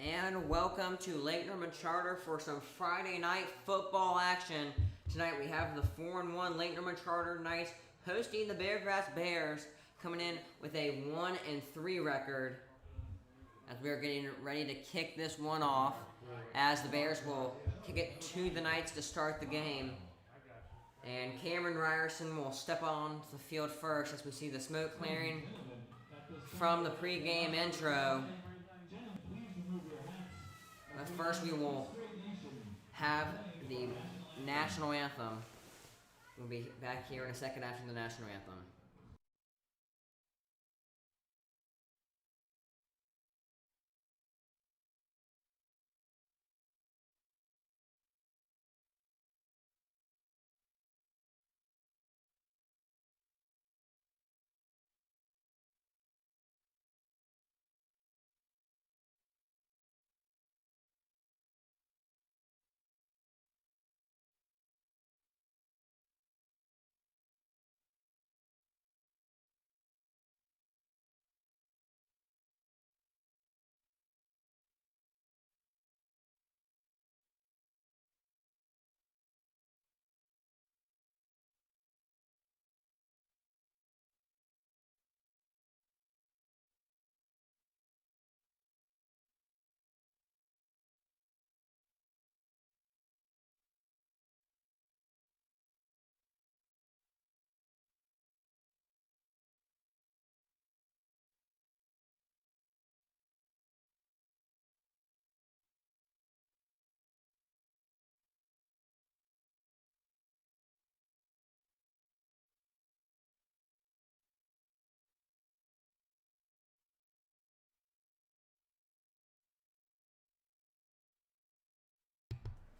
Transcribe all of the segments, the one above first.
And welcome to Lake Norman Charter for some Friday night football action. Tonight we have the 4-1 Lake Norman Charter Knights hosting the Beargrass Bears, coming in with a 1-3 record. As we are getting ready to kick this one off, as the Bears will kick it to the Knights to start the game. And Cameron Ryerson will step on the field first as we see the smoke clearing from the pregame intro. But first we will have the national anthem. We'll be back here in a second after the national anthem.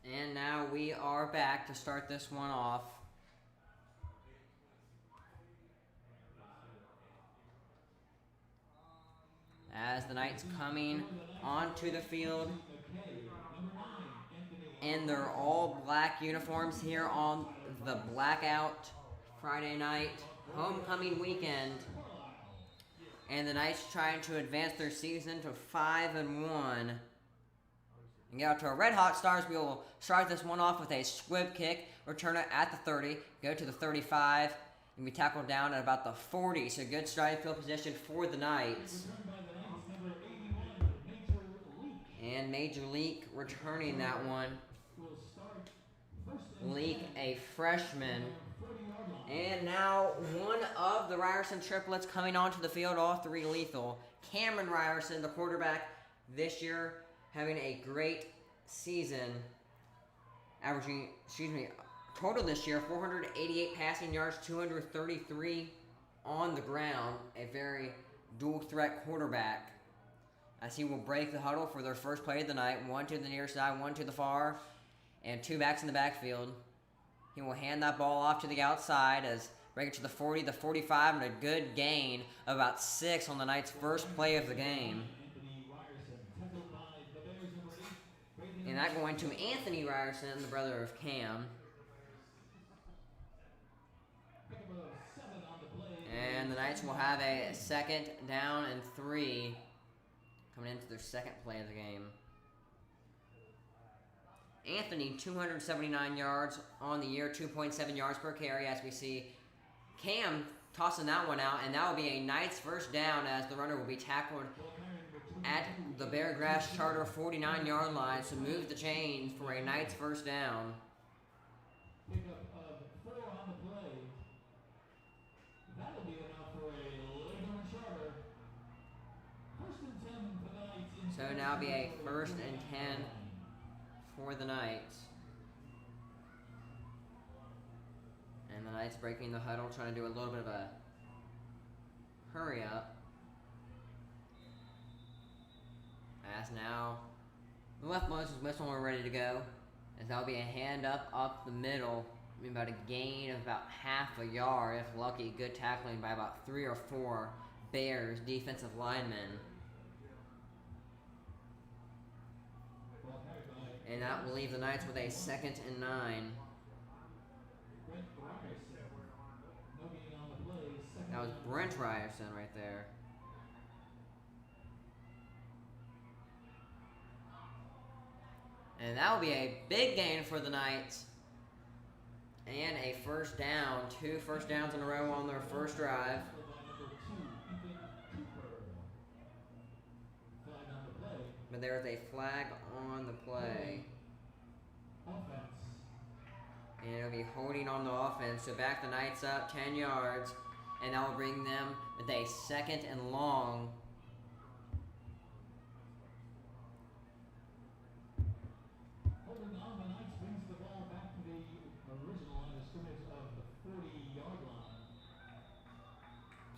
And now we are back to start this one off. As the Knights coming onto the field in their all black uniforms here on the blackout Friday night homecoming weekend. And the Knights trying to advance their season to 5-1. And get out to our red hot stars. We will start this one off with a squib kick, return it at the 30, go to the 35, and be tackled down at about the 40. So good starting field position for the Knights. And Major Leak returning that one. Leak, a freshman. And now one of the Ryerson triplets coming onto the field, all three lethal. Cameron Ryerson, the quarterback this year, having a great season, averaging, total this year, 488 passing yards, 233 on the ground. A very dual threat quarterback, as he will break the huddle for their first play of the night. One to the near side, one to the far, and two backs in the backfield. He will hand that ball off to the outside as break it to the 40, the 45, and a good gain of about 6 on the Knights' first play of the game. And that going to Anthony Ryerson, the brother of Cam. And the Knights will have a 2nd down and 3 coming into their second play of the game. Anthony, 279 yards on the year, 2.7 yards per carry, as we see Cam tossing that one out, and that will be a Knights first down as the runner will be tackled at the Beargrass Charter 49-yard line, so move the chains for a Knights first down. So now be a 1st and 10 for the Knights. And the Knights breaking the huddle, trying to do a little bit of a hurry up. As now the left Moses whistle, we're ready to go. As that'll be a hand up the middle. I mean, about a gain of about half a yard, if lucky. Good tackling by about 3 or 4 Bears defensive linemen. And that will leave the Knights with a 2nd and 9. That was Brent Ryerson right there. And that will be a big gain for the Knights. And a first down. 2 first downs in a row on their first drive. But there's a flag on the play. And it'll be holding on the offense. So back the Knights up 10 yards. And that will bring them with a 2nd and long. Holding on, the Knights brings the ball back to the original line of scrimmage of the 40-yard line.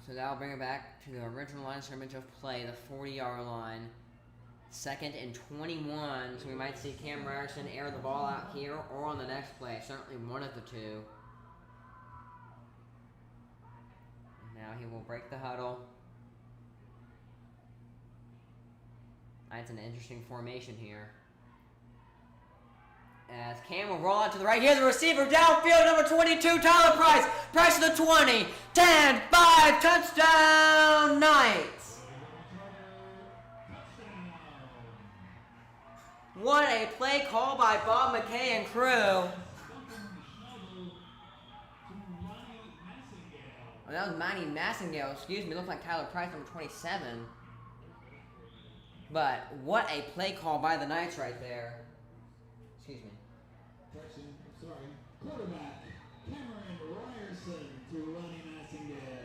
So that'll bring it back to the original line of scrimmage of play, the 40-yard line. 2nd and 21. So we might see Cam Ryerson air the ball out here or on the next play. Certainly one of the two. Now he will break the huddle. That's an interesting formation here. As Cam will roll out to the right. Here's the receiver downfield, number 22, Tyler Price. Price to the 20. 10, 5, touchdown, Knights. What a play call by Bob McKay and crew. Oh, that was Manny Massingale, excuse me. Looked like Tyler Price, number 27. But what a play call by the Knights right there. Excuse me. Quarterback Cameron Ryerson to Ronnie Massingale.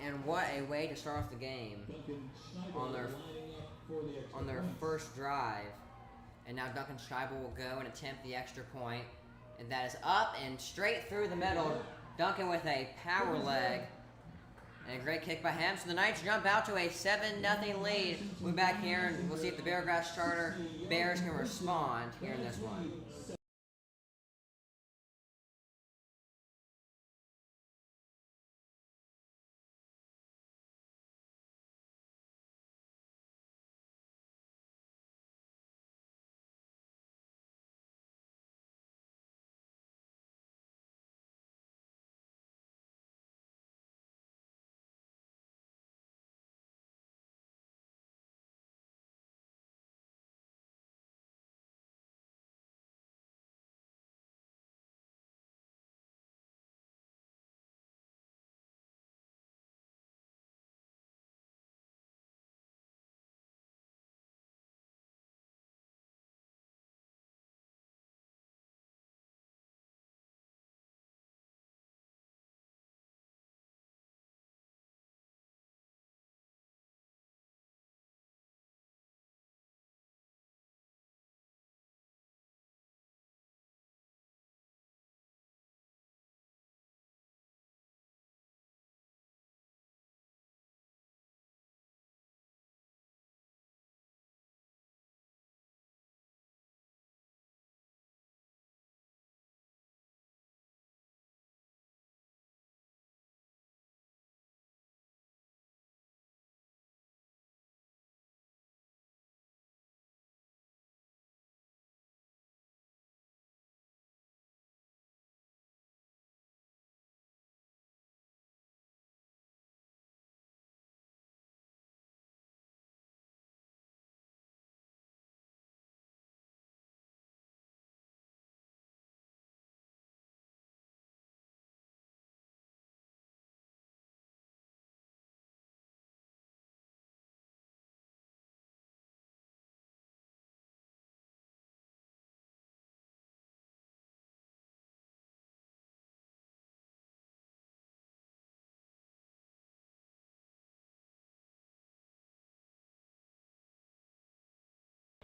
And what a way to start off the game on their first drive. And now Duncan Scheibel will go and attempt the extra point. And that is up and straight through the middle. Duncan with a power leg. And a great kick by him. So the Knights jump out to a 7-0 lead. We'll be back here and we'll see if the Beargrass Charter Bears can respond here in this one.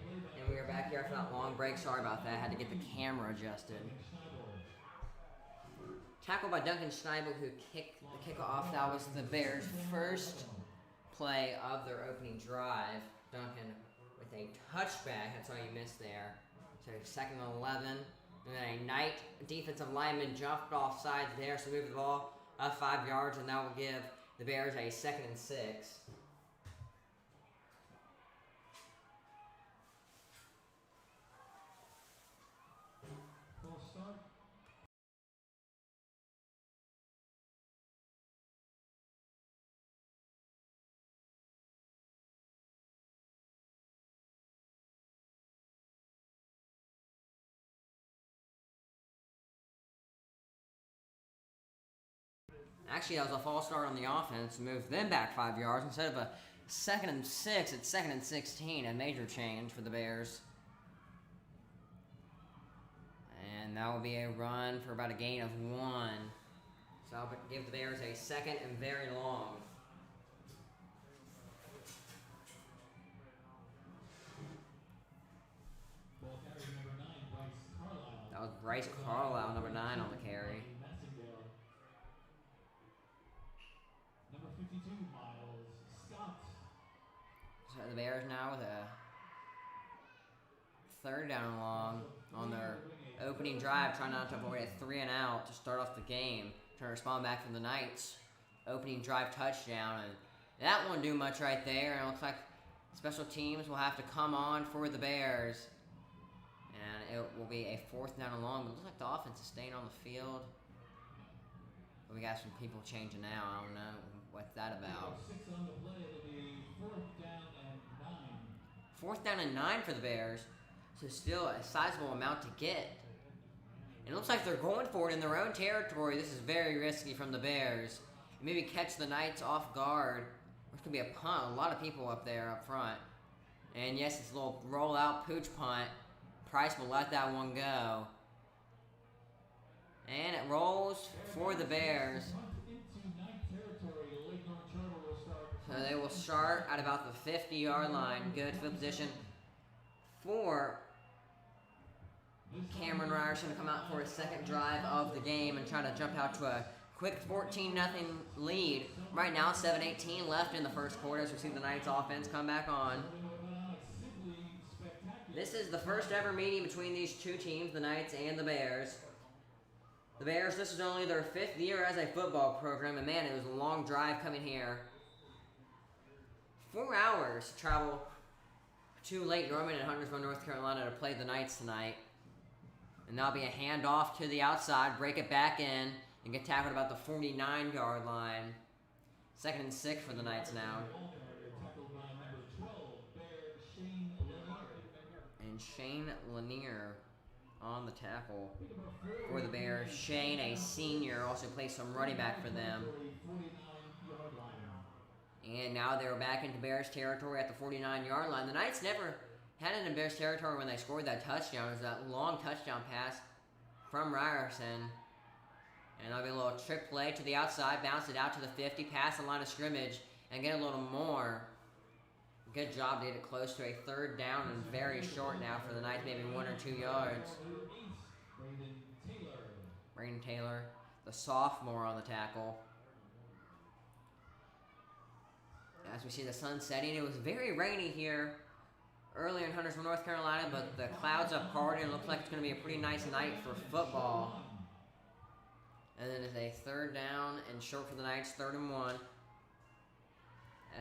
And we are back here after that long break. Sorry about that. I had to get the camera adjusted. Tackled by Duncan Schneibel, who kicked the kickoff. That was the Bears' first play of their opening drive. Duncan with a touchback. That's all you missed there. So 2nd and 11. And then a Knight defensive lineman jumped off sides there, so moved the ball up 5 yards, and that will give the Bears a 2nd and 6. actually, that was a false start on the offense. Moved them back 5 yards. Instead of a 2nd and 6, it's 2nd and 16. A major change for the Bears. And that will be a run for about a gain of 1. So I'll give the Bears a 2nd and very long. Ball carrier number 9, Bryce Carlisle. That was Bryce Carlisle, number 9 on the carry. Number 52, Miles Scott. So the Bears now with a 3rd down and long on their opening drive, trying not to avoid a 3 and out to start off the game. Trying to respond back from the Knights' opening drive touchdown, and that won't do much right there. And it looks like special teams will have to come on for the Bears, and it will be a 4th down and long. But it looks like the offense is staying on the field. But we got some people changing now. I don't know what's that about. 6 on the play. It'll be 4th down and 9. 4th down and 9 for the Bears. So still a sizable amount to get. And it looks like they're going for it in their own territory. This is very risky from the Bears. Maybe catch the Knights off guard. There's going to be a punt. A lot of people up there up front. And yes, it's a little roll-out pooch punt. Price will let that one go. And it rolls for the Bears. So they will start at about the 50-yard line. Good field position for Cameron Ryerson to come out for his 2nd drive of the game and try to jump out to a quick 14-0 lead. Right now, 7:18 left in the first quarter as we see the Knights offense come back on. This is the first ever meeting between these two teams, the Knights and the Bears. The Bears, this is only their 5th year as a football program, and man, it was a long drive coming here. 4 hours to travel to Lake Norman in Huntersville, North Carolina to play the Knights tonight. And that'll be a handoff to the outside, break it back in, and get tackled about the 49-yard line. 2nd and 6 for the Knights now. And Shane Lanier on the tackle for the Bears. Shane, a senior, also plays some running back for them. And now they're back into Bears territory at the 49-yard line. The Knights never had it in Bears territory when they scored that touchdown. It was that long touchdown pass from Ryerson. And that'll be a little trick play to the outside, bounce it out to the 50, pass the line of scrimmage, and get a little more. Good job to get it close to a 3rd down and very short now for the Knights, maybe 1 or 2 yards. Braden Taylor, the sophomore on the tackle. As we see the sun setting, it was very rainy here earlier in Huntersville, North Carolina, but the clouds have parted and it looks like it's going to be a pretty nice night for football. And then it's a 3rd down and short for the Knights, 3rd and 1.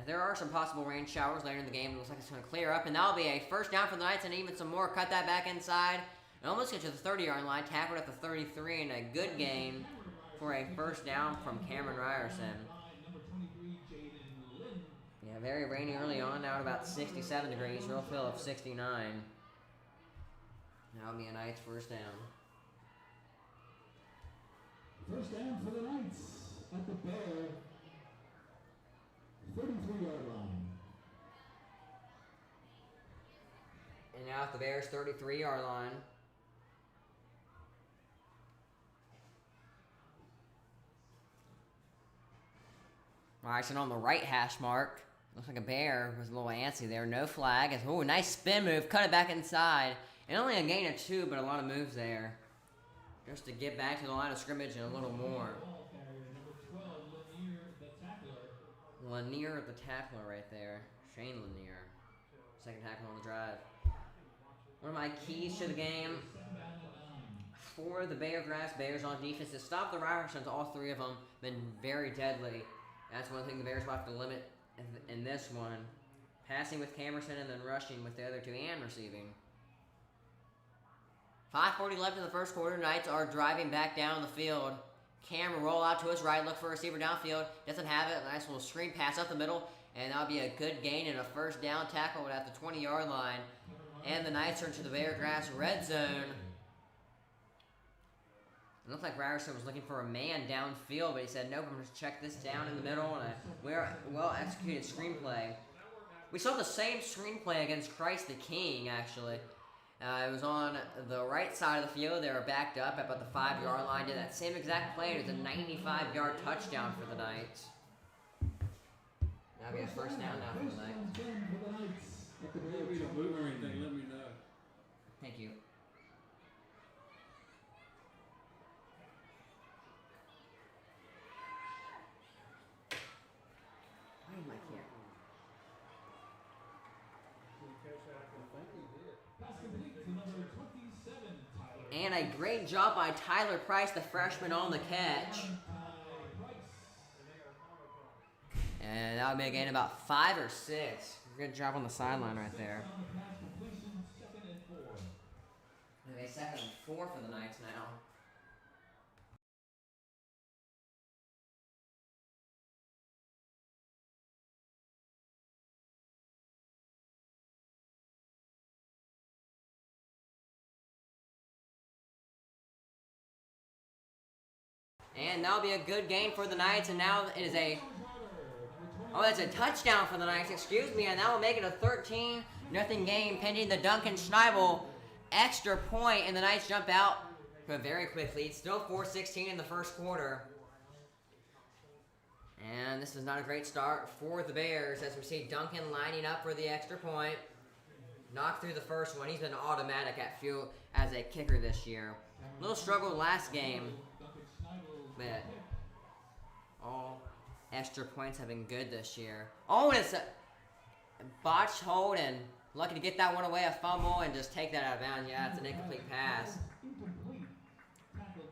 There are some possible rain showers later in the game. It looks like it's going to clear up, and that'll be a 1st down for the Knights and even some more. Cut that back inside and almost get to the 30-yard line, tackled at the 33, and a good gain for a 1st down from Cameron Ryerson. Yeah, very rainy early on, now at about 67 degrees, real feel of 69. That'll be a Knights 1st down. 1st down for the Knights at the Bear 33-yard line. And now at the Bears' 33-yard line. Ryerson on the right hash mark. Looks like a Bear was a little antsy there. No flag. Oh, nice spin move. Cut it back inside. And only a gain of 2, but a lot of moves there. Just to get back to the line of scrimmage and a little more. Lanier, the tackler right there. Shane Lanier. 2nd tackle on the drive. One of my keys to the game for the Bears on defense is stop the Ryersons. All 3 of them been very deadly. That's one thing the Bears will have to limit in this one. Passing with Camerson and then rushing with the other 2 and receiving. 5:40 left in the first quarter. Knights are driving back down the field. Cam will roll out to his right, look for a receiver downfield. Doesn't have it. Nice little screen pass up the middle. And that'll be a good gain and a 1st down tackle at the 20-yard line. And the Knights are into the Beargrass red zone. It looked like Ryerson was looking for a man downfield, but he said, nope, I'm going to check this down in the middle, and a well-executed screenplay. We saw the same screenplay against Christ the King, actually. It was on the right side of the field. They were backed up at about the 5-yard line. Did that same exact play. It was a 95-yard touchdown for the Knights. That'll be a first down now for the Knights. If you need me to move or anything, let me know. Thank you. Why am I here? And a great job by Tyler Price, the freshman, on the catch. And that'll be a gain about 5 or 6. Good job on the sideline right there. Okay, 2nd and 4 for the Knights now. And that'll be a good gain for the Knights, and now it is a... Oh, that's a touchdown for the Knights, excuse me, and that will make it a 13-0 game pending the Duncan Schneibel extra point, and the Knights jump out to a very quick lead. Still 4:16 in the first quarter. And this is not a great start for the Bears, as we see Duncan lining up for the extra point. Knocked through the first one. He's been automatic at field as a kicker this year. Little struggle last game, but all extra points have been good this year. Oh, and it's a botched hold, and lucky to get that one away, a fumble, and just take that out of bounds. Yeah, it's an incomplete pass.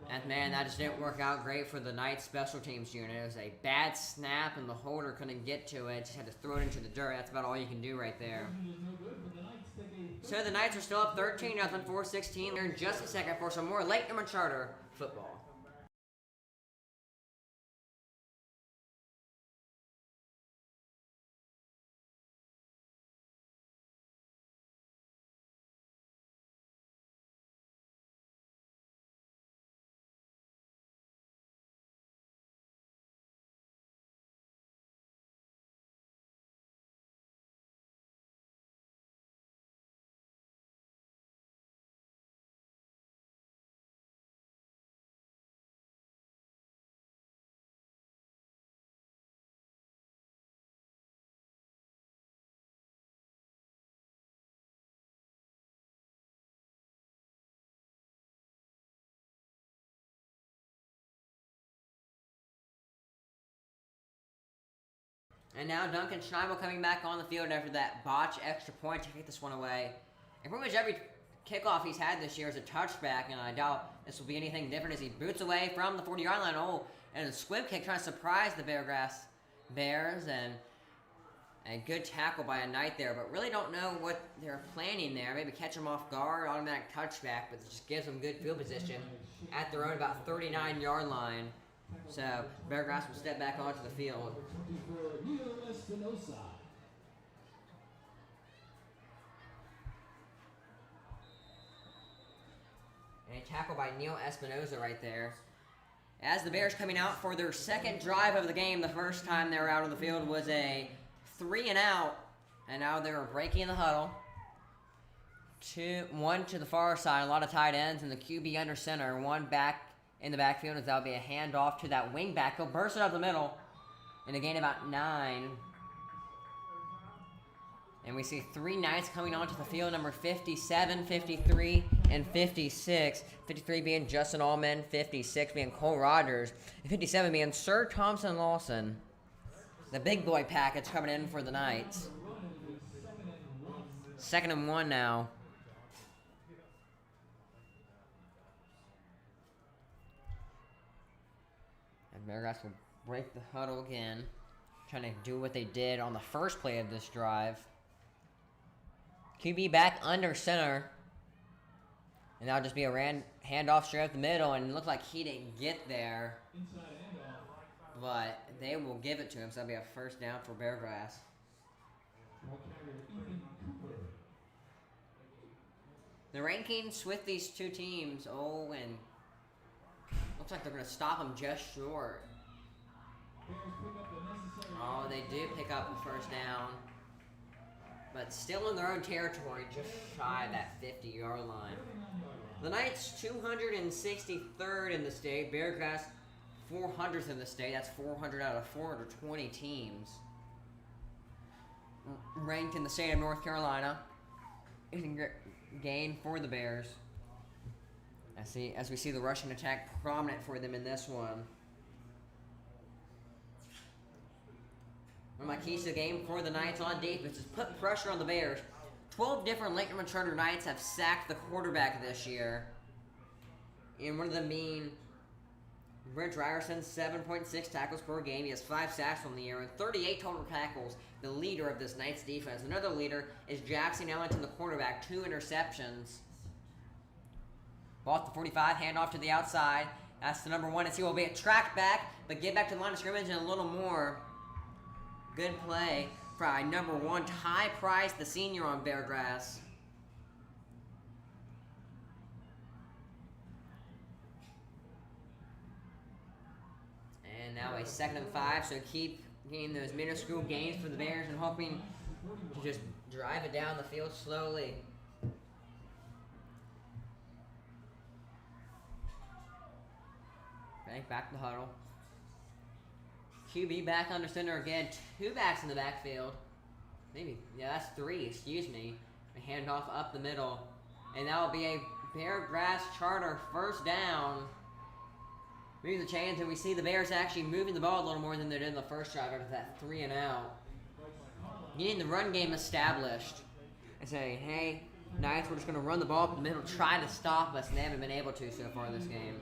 And man, that just didn't work out great for the Knights special teams unit. It was a bad snap, and the holder couldn't get to it. Just had to throw it into the dirt. That's about all you can do right there. So the Knights are still up 13-0, 4:16. They're in just a second for some more late number charter football. And now Duncan Schneibel coming back on the field after that botch extra point to kick this one away. And pretty much every kickoff he's had this year is a touchback, and I doubt this will be anything different as he boots away from the 40-yard line. Oh, and a squib kick trying to surprise the Bears, and a good tackle by a Knight there, but really don't know what they're planning there. Maybe catch them off guard, automatic touchback, but it just gives them good field position at their own about 39-yard line. So, Beargrass will step back onto the field. And a tackle by Neil Espinoza right there. As the Bears coming out for their second drive of the game, the first time they were out on the field was a 3-and-out. And now they're breaking the huddle. One to the far side, a lot of tight ends, and the QB under center. One back in the backfield, as that'll be a handoff to that wing back. He'll burst it up the middle and a gain about 9. And we see 3 Knights coming onto the field, number 57, 53, and 56. 53 being Justin Allman, 56 being Cole Rogers, and 57 being Sir Thompson Lawson. The big boy package coming in for the Knights. 2nd and 1 now. Beargrass will break the huddle again, trying to do what they did on the first play of this drive. QB back under center, and that'll just be a handoff straight up the middle, and it looked like he didn't get there, but they will give it to him, so that'll be a first down for Beargrass. The rankings with these two teams, and Looks like they're going to stop them just short. Bears pick up the necessary. Oh, they do pick up the first down. But still in their own territory, just shy of that 50-yard line. 39-yard line. The Knights 263rd in the state. Beargrass 400th in the state. That's 400 out of 420 teams ranked in the state of North Carolina. It's a great gain for the Bears. As we see the rushing attack prominent for them in this one. One of my keys to the game for the Knights on defense is put pressure on the Bears. 12 different Lakeland Charter Knights have sacked the quarterback this year. And one of them being Brent Ryerson, 7.6 tackles per game. He has 5 sacks on the year and 38 total tackles, the leader of this Knights defense. Another leader is Jackson Ellington, the quarterback, 2 interceptions. Ball at the 45, handoff to the outside. That's the number 1. And he will be a track back, but get back to the line of scrimmage and a little more. Good play by number 1, Ty Price, the senior on Beargrass. And now a 2nd and 5, so keep getting those minuscule gains for the Bears and hoping to just drive it down the field slowly. Okay, back to the huddle. QB back under center again. 2 backs in the backfield. Maybe, yeah, that's 3, excuse me. A handoff up the middle. And that will be a Beargrass Charter first down. Moving the chains, and we see the Bears actually moving the ball a little more than they did in the first drive after that 3 and out. Getting the run game established. And saying, hey, Knights, we're just going to run the ball up the middle, try to stop us, and they haven't been able to so far this game.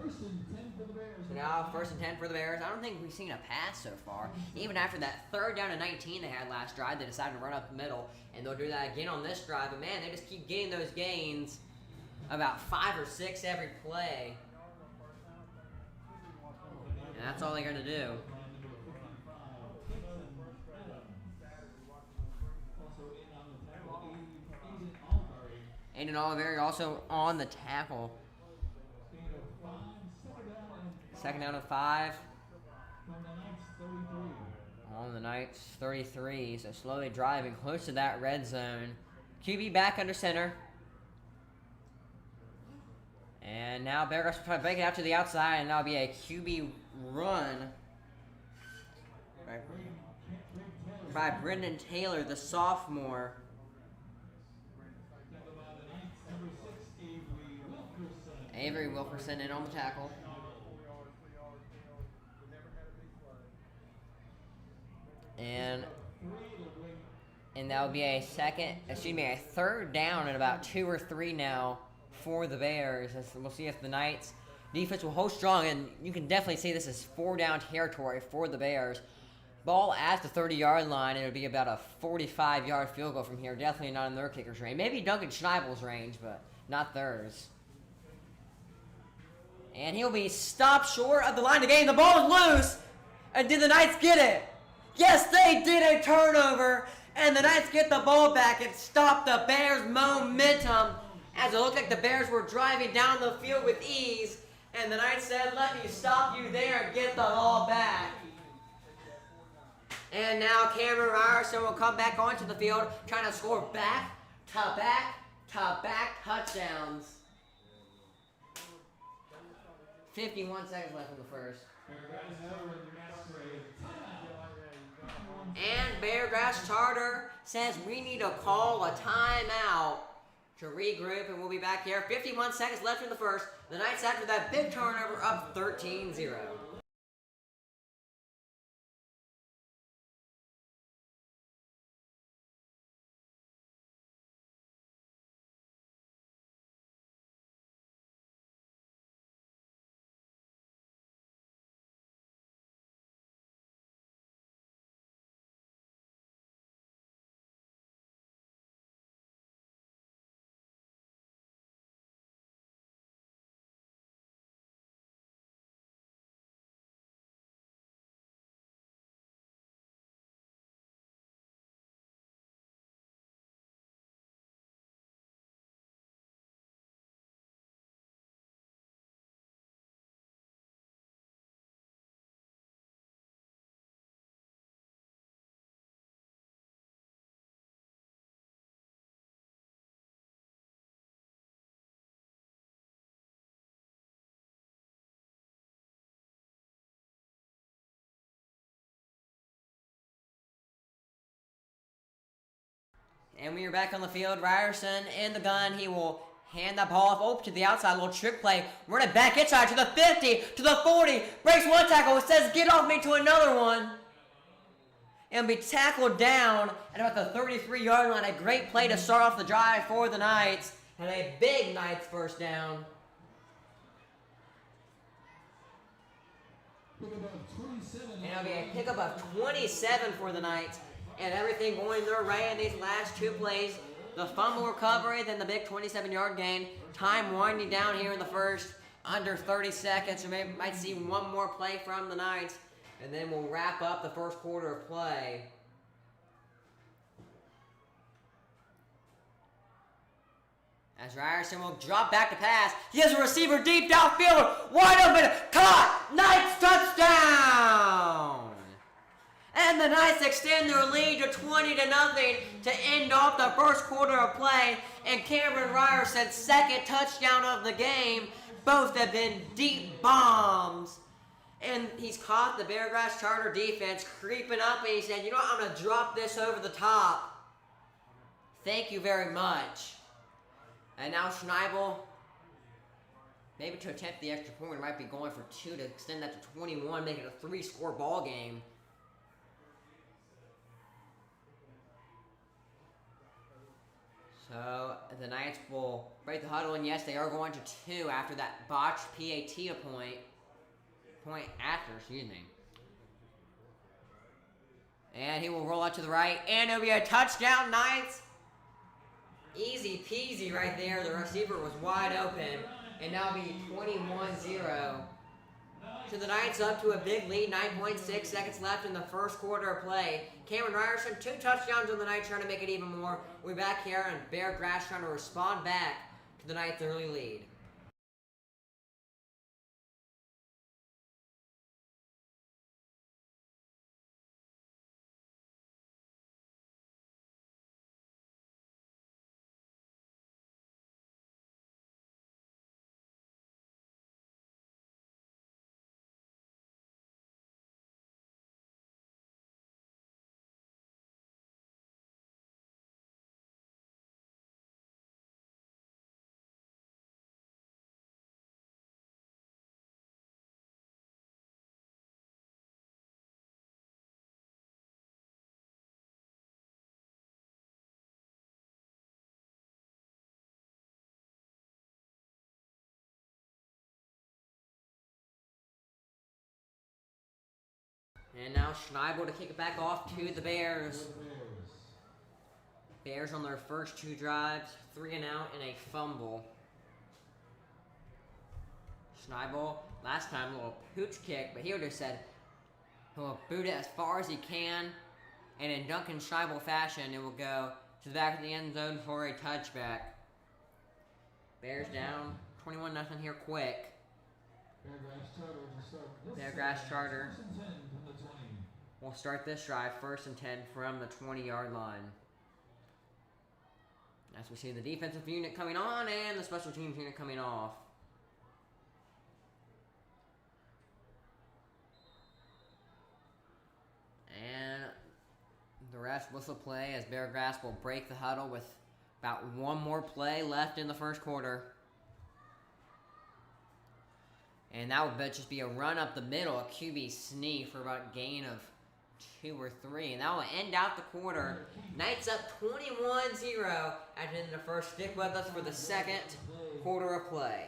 First and 10 for the Bears. So now, 1st and 10 for the Bears. I don't think we've seen a pass so far. Even after that 3rd down and 19 they had last drive, they decided to run up the middle. And they'll do that again on this drive. But man, they just keep getting those gains about 5 or 6 every play. And that's all they're going to do. Aiden Oliveri also on the tackle. 2nd down and 5. On the Knights 33, so slowly driving close to that red zone. QB back under center. And now Beargrass will try to break it out to the outside, and that'll be a QB run by Brendan Taylor, the sophomore. Avery Wilkerson in on the tackle. And that would be a 3rd down and about 2 or 3 now for the Bears. We'll see if the Knights defense will hold strong, and you can definitely see this is 4 down territory for the Bears. Ball at the 30-yard line, and it'll be about a 45-yard field goal from here. Definitely not in their kicker's range. Maybe Duncan Schneibel's range, but not theirs. And he'll be stopped short of the line of game. The ball is loose. And did the Knights get it? Yes, they did a turnover. And the Knights get the ball back and stop the Bears' momentum. As it looked like the Bears were driving down the field with ease. And the Knights said, let me stop you there and get the ball back. And now Cameron Ryerson will come back onto the field, trying to score back-to-back touchdowns. 51 seconds left in the first. And Beargrass Charter says we need to call a timeout to regroup, and we'll be back here. 51 seconds left in the first. The Knights, after that big turnover, up 13-0. And when you're back on the field, Ryerson in the gun. He will hand that ball off over to the outside. Little trick play. Run it back inside to the 50, to the 40. Breaks one tackle. It says, get off me, to another one. And be tackled down at about the 33-yard line. A great play to start off the drive for the Knights. And a big Knights first down. And it'll be a pickup of 27 for the Knights. And everything going their way in these last two plays. The fumble recovery, then the big 27-yard gain. Time winding down here in the first, under 30 seconds. So maybe might see one more play from the Knights. And then we'll wrap up the first quarter of play. As Ryerson will drop back to pass. He has a receiver deep downfield. Wide open. Caught. Knights touchdown. And the Knights extend their lead to 20-0 to end off the first quarter of play. And Cameron Ryerson's second touchdown of the game. Both have been deep bombs. And he's caught the Beargrass Charter defense creeping up. And he said, you know what, I'm going to drop this over the top. Thank you very much. And now Schneibel, maybe to attempt the extra point, might be going for 2 to extend that to 21, make it a 3-score ball game. So the Knights will break the huddle, and yes, they are going to 2 after that botched PAT point after, excuse me. And he will roll out to the right, and it'll be a touchdown, Knights. Easy peasy right there. The receiver was wide open, and now be 21-0. So the Knights up to a big lead, 9.6 seconds left in the first quarter of play. Cameron Ryerson, 2 touchdowns on the Knights, trying to make it even more. We're back here, and Beargrass trying to respond back to the Knights' early lead. And now Schneibel to kick it back off to the Bears. Bears on their first 2 drives, 3 and out and a fumble. Schneibel, last time, a little pooch kick, but he would have said he'll boot it as far as he can, and in Duncan Schneibel fashion, it will go to the back of the end zone for a touchback. Bears down 21-0 here quick. Beargrass Charter will start this drive 1st and 10 from the 20-yard line. As we see the defensive unit coming on and the special teams unit coming off. And the rest whistle play as Beargrass will break the huddle with about 1 more play left in the first quarter. And that would just be a run up the middle, a QB sneak for about a gain of 2 or 3. And that will end out the quarter. Knights up 21-0 at the end of the first. Stick with us for the second quarter of play.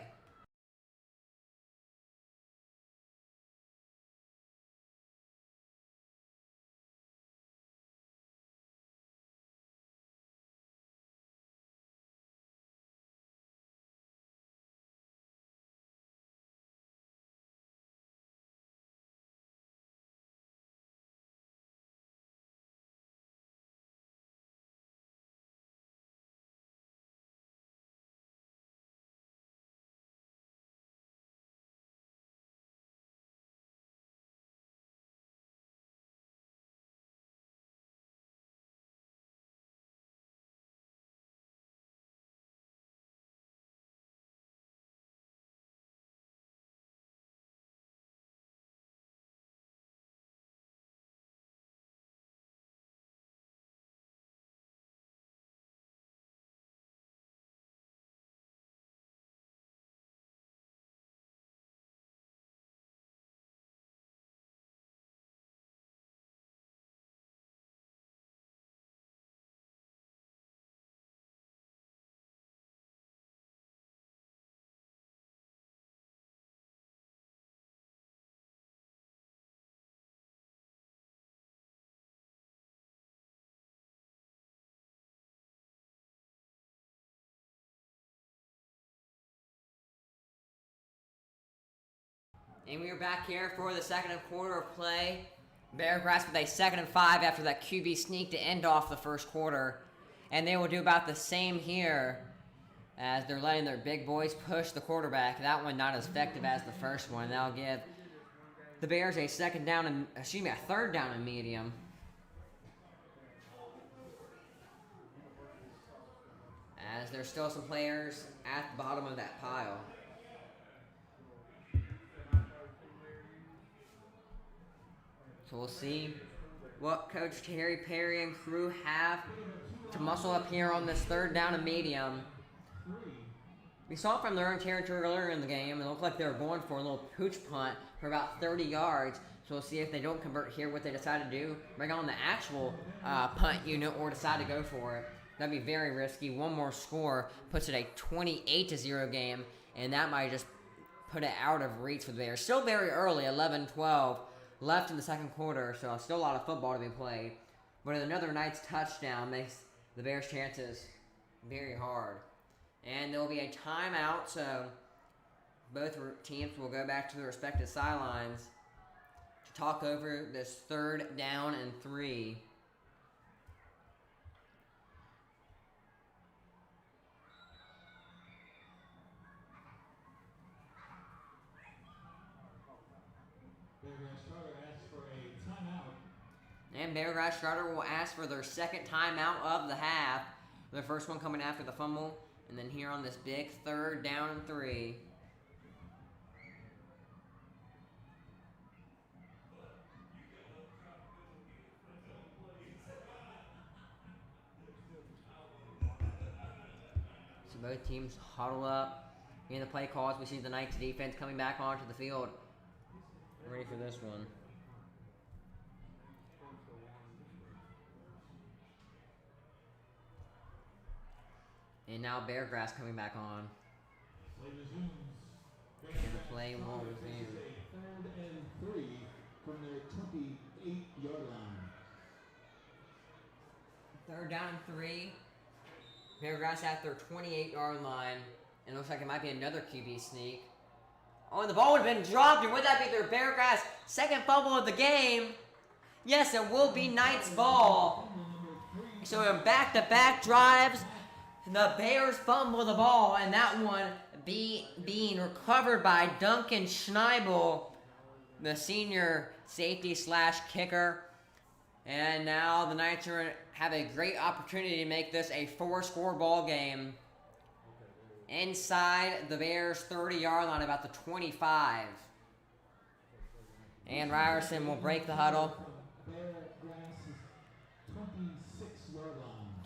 And we are back here for the second quarter of play. Beargrass with a 2nd and 5 after that QB sneak to end off the first quarter. And they will do about the same here as they're letting their big boys push the quarterback. That one not as effective as the first one. That'll give the Bears a 3rd down and medium. As there's still some players at the bottom of that pile. So we'll see what Coach Terry Perry and crew have to muscle up here on this 3rd down and medium. We saw from their own territory earlier in the game, it looked like they were going for a little pooch punt for about 30 yards. So we'll see if they don't convert here what they decide to do. Bring on the actual punt unit or decide to go for it. That'd be very risky. One more score puts it a 28-0 game, and that might just put it out of reach for the Bears. Still very early, 11-12 left in the second quarter, so still a lot of football to be played. But another Knights touchdown makes the Bears' chances very hard. And there will be a timeout, so both teams will go back to their respective sidelines to talk over this 3rd down and 3. And Beargrass Starter will ask for their 2nd timeout of the half. The first one coming after the fumble. And then here on this big 3rd down and 3. So both teams huddle up. In the play calls, we see the Knights defense coming back onto the field. Ready for this one. And now Beargrass coming back on. And the play will resume. 3rd and 3 from their 28-yard line. 3rd down and 3. Beargrass at their 28-yard line. And it looks like it might be another QB sneak. Oh, and the ball would have been dropped. And would that be their Beargrass 2nd fumble of the game? Yes, it will be Knights' ball. So in back-to-back drives, the Bears fumble the ball, and that one being recovered by Duncan Schneibel, the senior safety / kicker. And now the Knights have a great opportunity to make this a 4-score ball game. Inside the Bears' 30-yard line, about the 25. And Ryerson will break the huddle.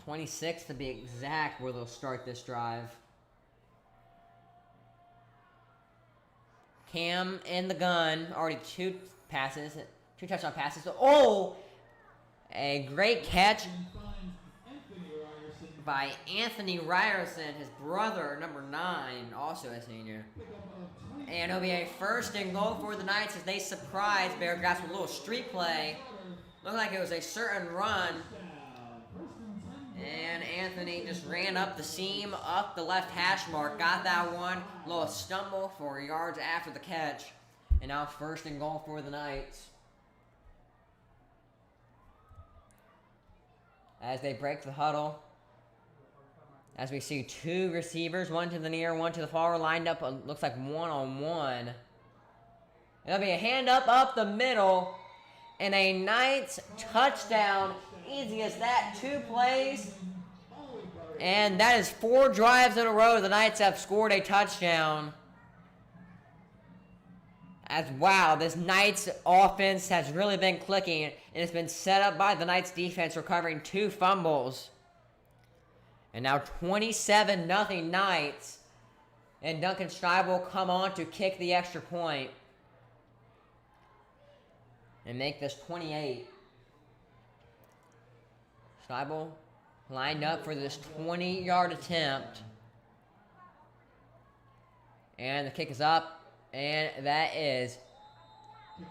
26 to be exact, where they'll start this drive. Cam in the gun, already 2 touchdown passes. Oh, a great catch by Anthony Ryerson, his brother, number 9, also a senior. And it'll be a 1st and goal for the Knights as they surprise Beargrass with a little street play. Looked like it was a certain run. And Anthony just ran up the seam, up the left hash mark, got that one. Little stumble 4 yards after the catch. And now 1st and goal for the Knights. As they break the huddle. As we see 2 receivers, one to the near, one to the far, lined up, looks like 1-on-1. It'll be a hand up the middle. And a Knights touchdown. Easy as that, 2 plays. And that is 4 drives in a row. The Knights have scored a touchdown. As wow, this Knights offense has really been clicking. And it's been set up by the Knights defense, recovering 2 fumbles. And now 27-0 Knights. And Duncan Schneibel will come on to kick the extra point. And make this 28. Schneibel lined up for this 20-yard attempt. And the kick is up. And that is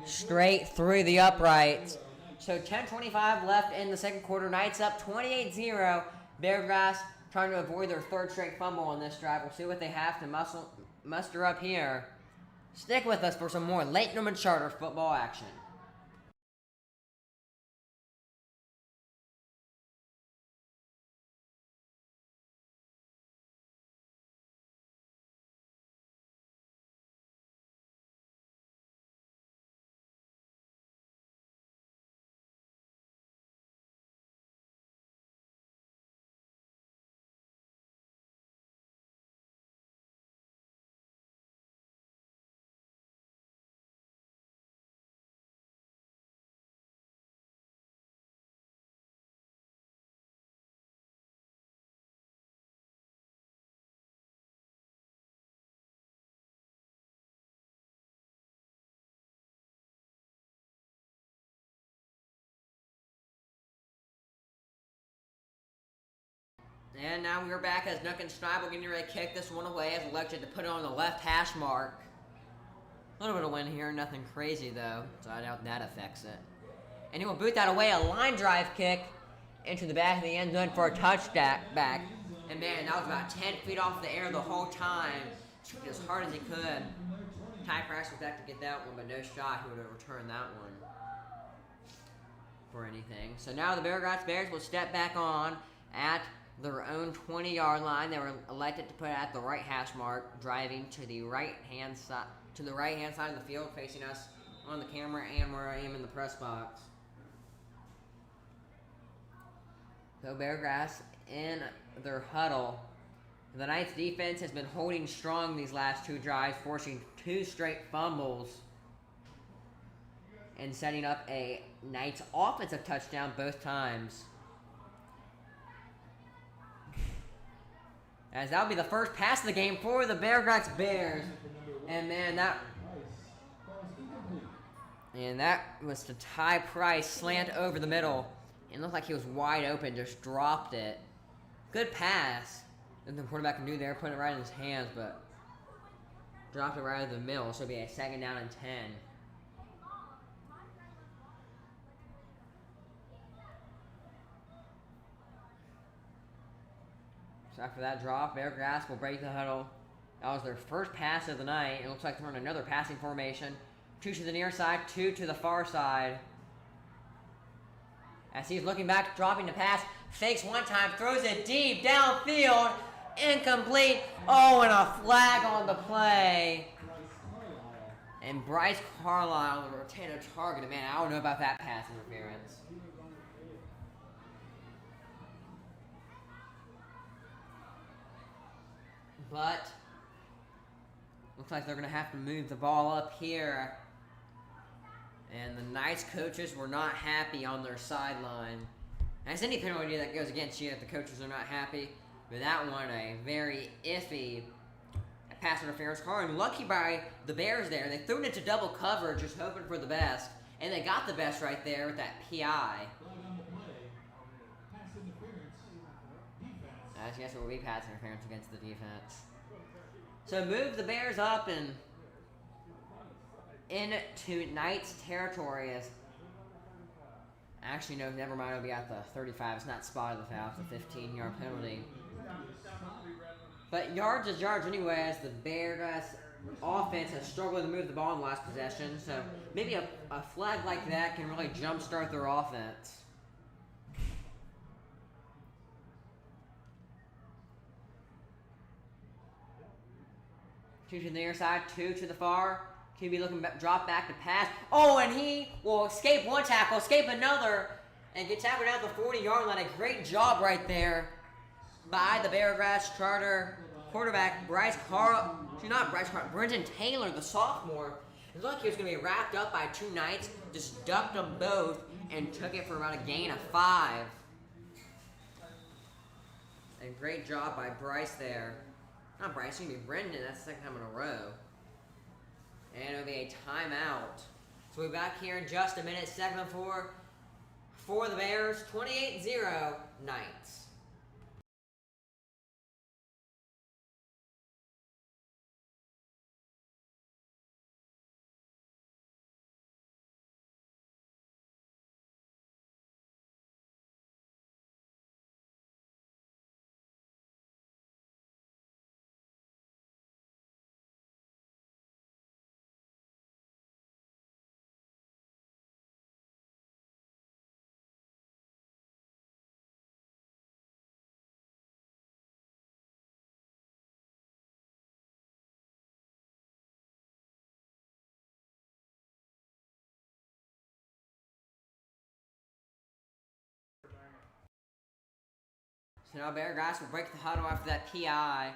straight through the uprights. So 10:25 left in the second quarter. Knights up 28-0. Beargrass trying to avoid their 3rd straight fumble on this drive. We'll see what they have to muster up here. Stick with us for some more Lake Norman Charter football action. And now we're back as Nook and Schneibel getting ready to kick this one away as elected to put it on the left hash mark. A little bit of wind here, nothing crazy though, so I doubt that affects it. And he will boot that away, a line drive kick into the back of the end zone for a touchback. And man, that was about 10 feet off the air the whole time. Shoot as hard as he could. Ty Price was back to get that one, but no shot he would have returned that one for anything. So now the Bears will step back on at their own 20-yard line. They were elected to put at the right hash mark, driving to the right-hand side of the field, facing us on the camera and where I am in the press box. So Beargrass in their huddle. The Knights defense has been holding strong these last two drives, forcing 2 straight fumbles and setting up a Knights offensive touchdown both times. As that will be the first pass of the game for the Beargrass Bears. And man, that was to Ty Price, slant over the middle. It looked like he was wide open, just dropped it. Good pass. And the quarterback knew there, put it right in his hands, but dropped it right in the middle. So it'll be a 2nd down and 10. So after that drop, Beargrass will break the huddle. That was their first pass of the night. It looks like they're in another passing formation. 2 to the near side, 2 to the far side. As he's looking back, dropping the pass, fakes one time, throws it deep downfield, incomplete. Oh, and a flag on the play. And Bryce Carlisle will retain a target. Man, I don't know about that pass interference. But looks like they're going to have to move the ball up here. And the Knights coaches were not happy on their sideline. As any penalty that goes against you, if the coaches are not happy. But that one, a very iffy pass interference call. And lucky by the Bears there. They threw it into double coverage, just hoping for the best. And they got the best right there with that PI. I guess it will be pass interference against the defense. So move the Bears up and into Knights territory. As actually, no, never mind. It'll be at the 35. It's not spotted the foul. It's a 15-yard penalty. But yards is yards anyway, as the Bears offense has struggled to move the ball in the last possession. So maybe a flag like that can really jumpstart their offense. Two to the near side, 2 to the far. QB looking back, drop back to pass. Oh, and he will escape one tackle, escape another, and get tackled down the 40-yard line. A great job right there by the Beargrass Charter quarterback, Brenton Taylor, the sophomore. It looked like he was going to be wrapped up by 2 Knights, just ducked them both, and took it for about a gain of 5. And great job by Bryce there. Not Bryce, it's going to be Brendan. That's the 2nd time in a row. And it'll be a timeout. So we'll be back here in just a minute. 7-4 for the Bears. 28-0 Knights. So now Beargrass will break the huddle after that PI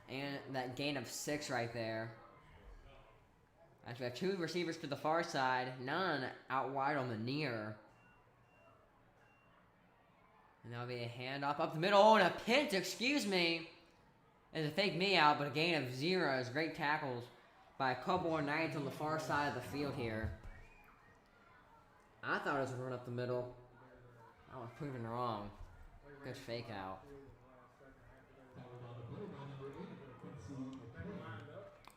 and that gain of 6 right there. As we have 2 receivers to the far side, none out wide on the near. And that'll be a handoff up the middle. Oh, and a pinch, excuse me. It's a fake me out, but a gain of 0. Great tackles by a couple of Knights on the far side of the field here. I thought it was a run up the middle. I was proven wrong. Good fake out.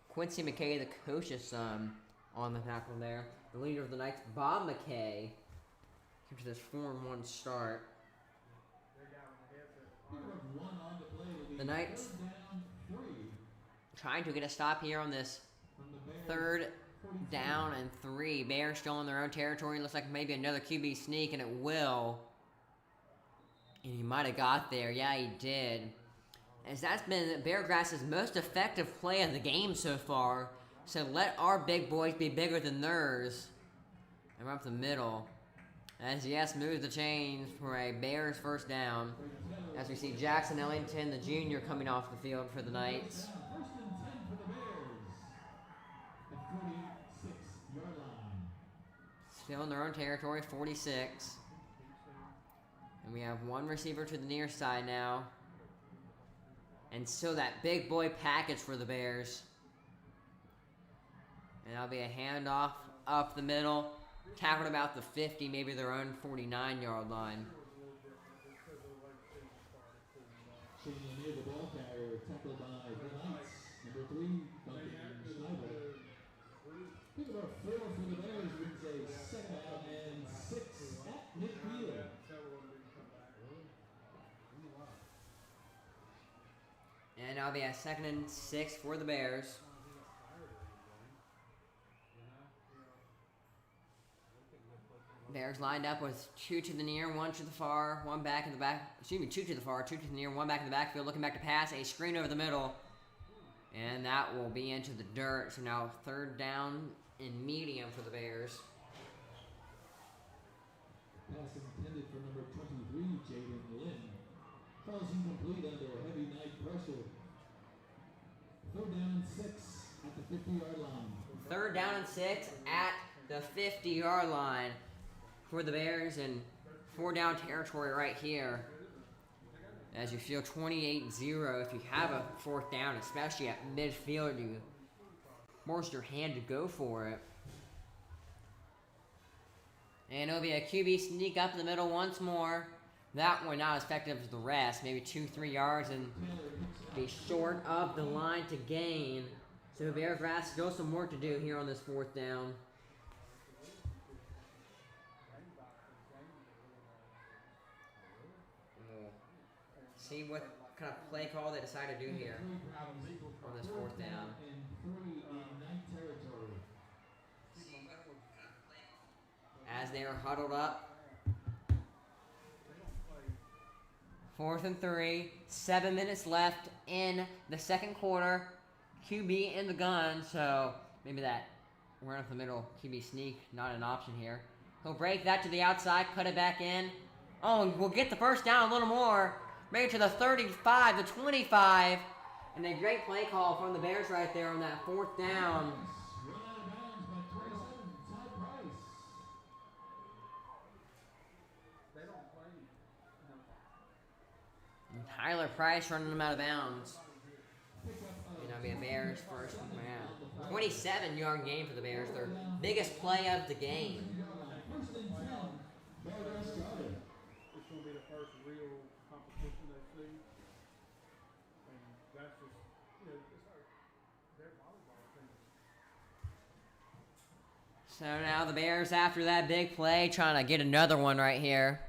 Quincy McKay, the coach's son, on the tackle there. The leader of the Knights, Bob McKay, came to this 4-1 start. The Knights trying to get a stop here on this 3rd down and 3. Bears still in their own territory. Looks like maybe another QB sneak, and it will. And he might have got there. Yeah, he did. As that's been Beargrass's most effective play of the game so far. So let our big boys be bigger than theirs. And run up the middle. As yes moves the chains for a Bears first down. As we see Jackson Ellington, the junior, coming off the field for the Knights. Still in their own territory, 46. And we have 1 receiver to the near side now. And still that big boy package for the Bears. And that'll be a handoff up the middle. Tackled about the 50, maybe their own 49-yard line. Shooting near the ball carrier, tackled by the Knights. Number 3, Duncan Schneider. Pick up 4 for the Bears brings a 2nd down and 6 at midfield. And that'll be a 2nd and 6 for the Bears. Bears lined up with 2 to the near, 1 to the far, 1 back in the back. Excuse me, 2 to the far, 2 to the near, 1 back in the backfield. Looking back to pass, a screen over the middle. And that will be into the dirt. So now 3rd down and medium for the Bears. Pass intended for number 23, Jaden Lynn. Falls incomplete under heavy Knight pressure. 3rd down and 6 at the 50-yard line. 3rd down and 6 at the 50-yard line for the Bears, and 4 down territory right here. As you feel 28-0, if you have a 4th down, especially at midfield, you force your hand to go for it. And it'll be a QB sneak up in the middle once more. That one not as effective as the rest, maybe 2-3 yards, and be short of the line to gain. So Beargrass still some work to do here on this 4th down. See what kind of play call they decide to do here on this 4th down. As they are huddled up. 4th and 3, 7 minutes left in the 2nd quarter. QB in the gun, so maybe that run up the middle QB sneak, not an option here. He'll break that to the outside, cut it back in. Oh, and we'll get the first down a little more. Make it to the 35, the 25. And a great play call from the Bears right there on that 4th down. And Tyler Price running them out of bounds. And that'll be a Bears first down. 27-yard gain for the Bears. Their biggest play of the game. It's going to be the first real competition they see. And that's just, it's like their volleyball team. So now the Bears, after that big play, trying to get another one right here.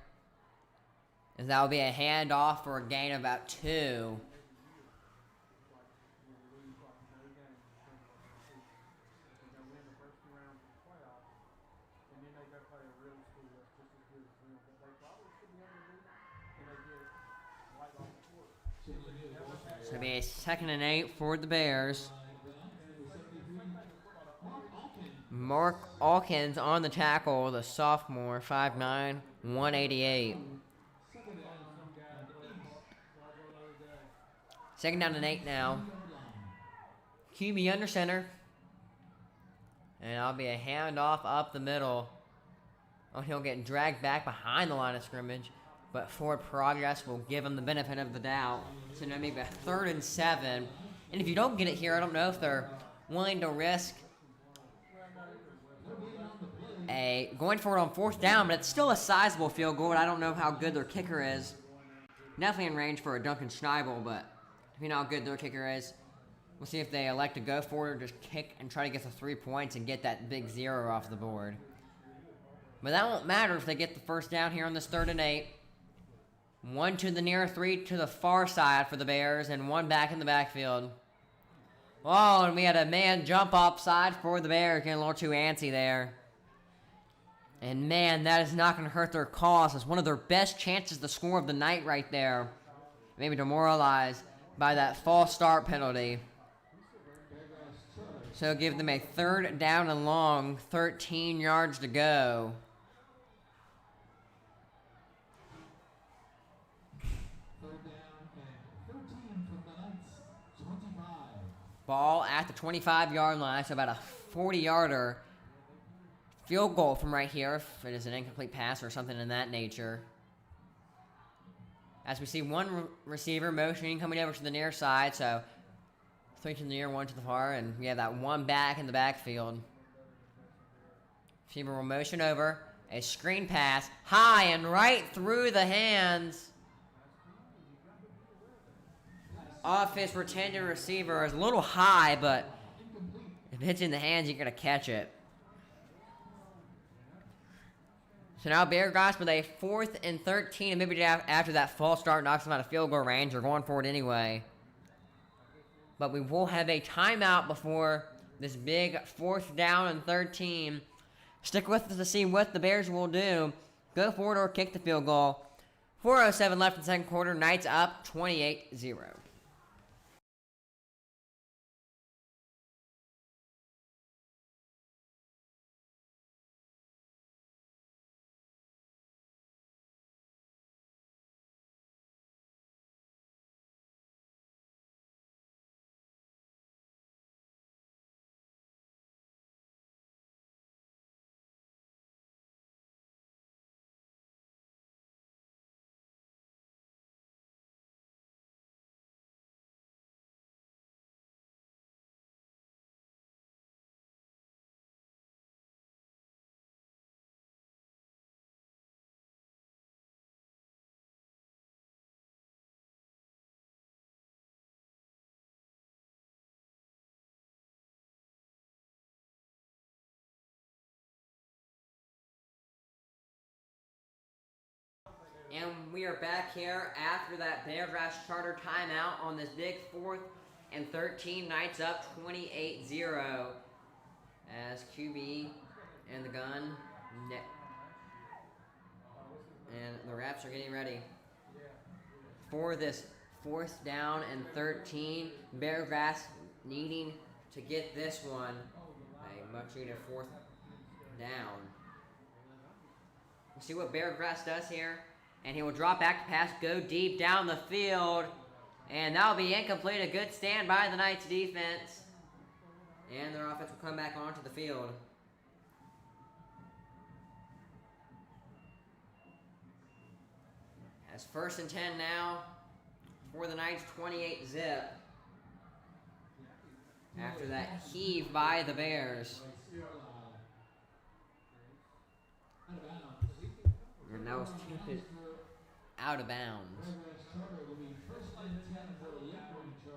And that will be a handoff for a gain of about 2. So it'll be a 2nd and 8 for the Bears. Mark Alkins on the tackle, the sophomore, 5'9", 188. Second down and 8 now. QB under center. And it'll be a handoff up the middle. Oh, he'll get dragged back behind the line of scrimmage. But forward progress will give him the benefit of the doubt. So now maybe a 3rd and 7. And if you don't get it here, I don't know if they're willing to risk going for it on 4th down, but it's still a sizable field goal. And I don't know how good their kicker is. Definitely in range for a Duncan Schneibel, but if you know how good their kicker is, we'll see if they elect to go for it or just kick and try to get the 3 points and get that big 0 off the board. But that won't matter if they get the 1st down here on this 3rd and 8. 1 to the near 3 to the far side for the Bears, and 1 back in the backfield. Oh, and we had a man jump upside for the Bears, getting a little too antsy there. And man, that is not going to hurt their cause. It's one of their best chances to score of the night right there. Maybe demoralized by that false start penalty. So give them a 3rd down and long, 13 yards to go. Ball at the 25-yard line, so about a 40-yarder. Field goal from right here if it is an incomplete pass or something in that nature. As we see one receiver motioning coming over to the near side, so 3 to the near, 1 to the far, and we have that 1 back in the backfield. Receiver will motion over, a screen pass, high and right through the hands of his pretended receiver. Is a little high, but if it hits you in the hands, you're going to catch it. So now Beargrass with a 4th and 13, and maybe after that false start knocks them out of field goal range, they're going for it anyway. But we will have a timeout before this big 4th down and 13. Stick with us to see what the Bears will do. Go for it or kick the field goal. 4:07 left in the 2nd quarter. Knights up 28-0. And we are back here after that Beargrass Charter timeout on this big 4th and 13. Knights up 28-0 as QB and the gun and the Raps are getting ready for this 4th down and 13. Beargrass needing to get this one a much needed 4th down. We'll see what Beargrass does here. And he will drop back to pass, go deep down the field. And that will be incomplete. A good stand by the Knights defense. And their offense will come back onto the field. As 1st and 10 now for the Knights, 28-0. After that heave by the Bears. And that was tipped out of bounds.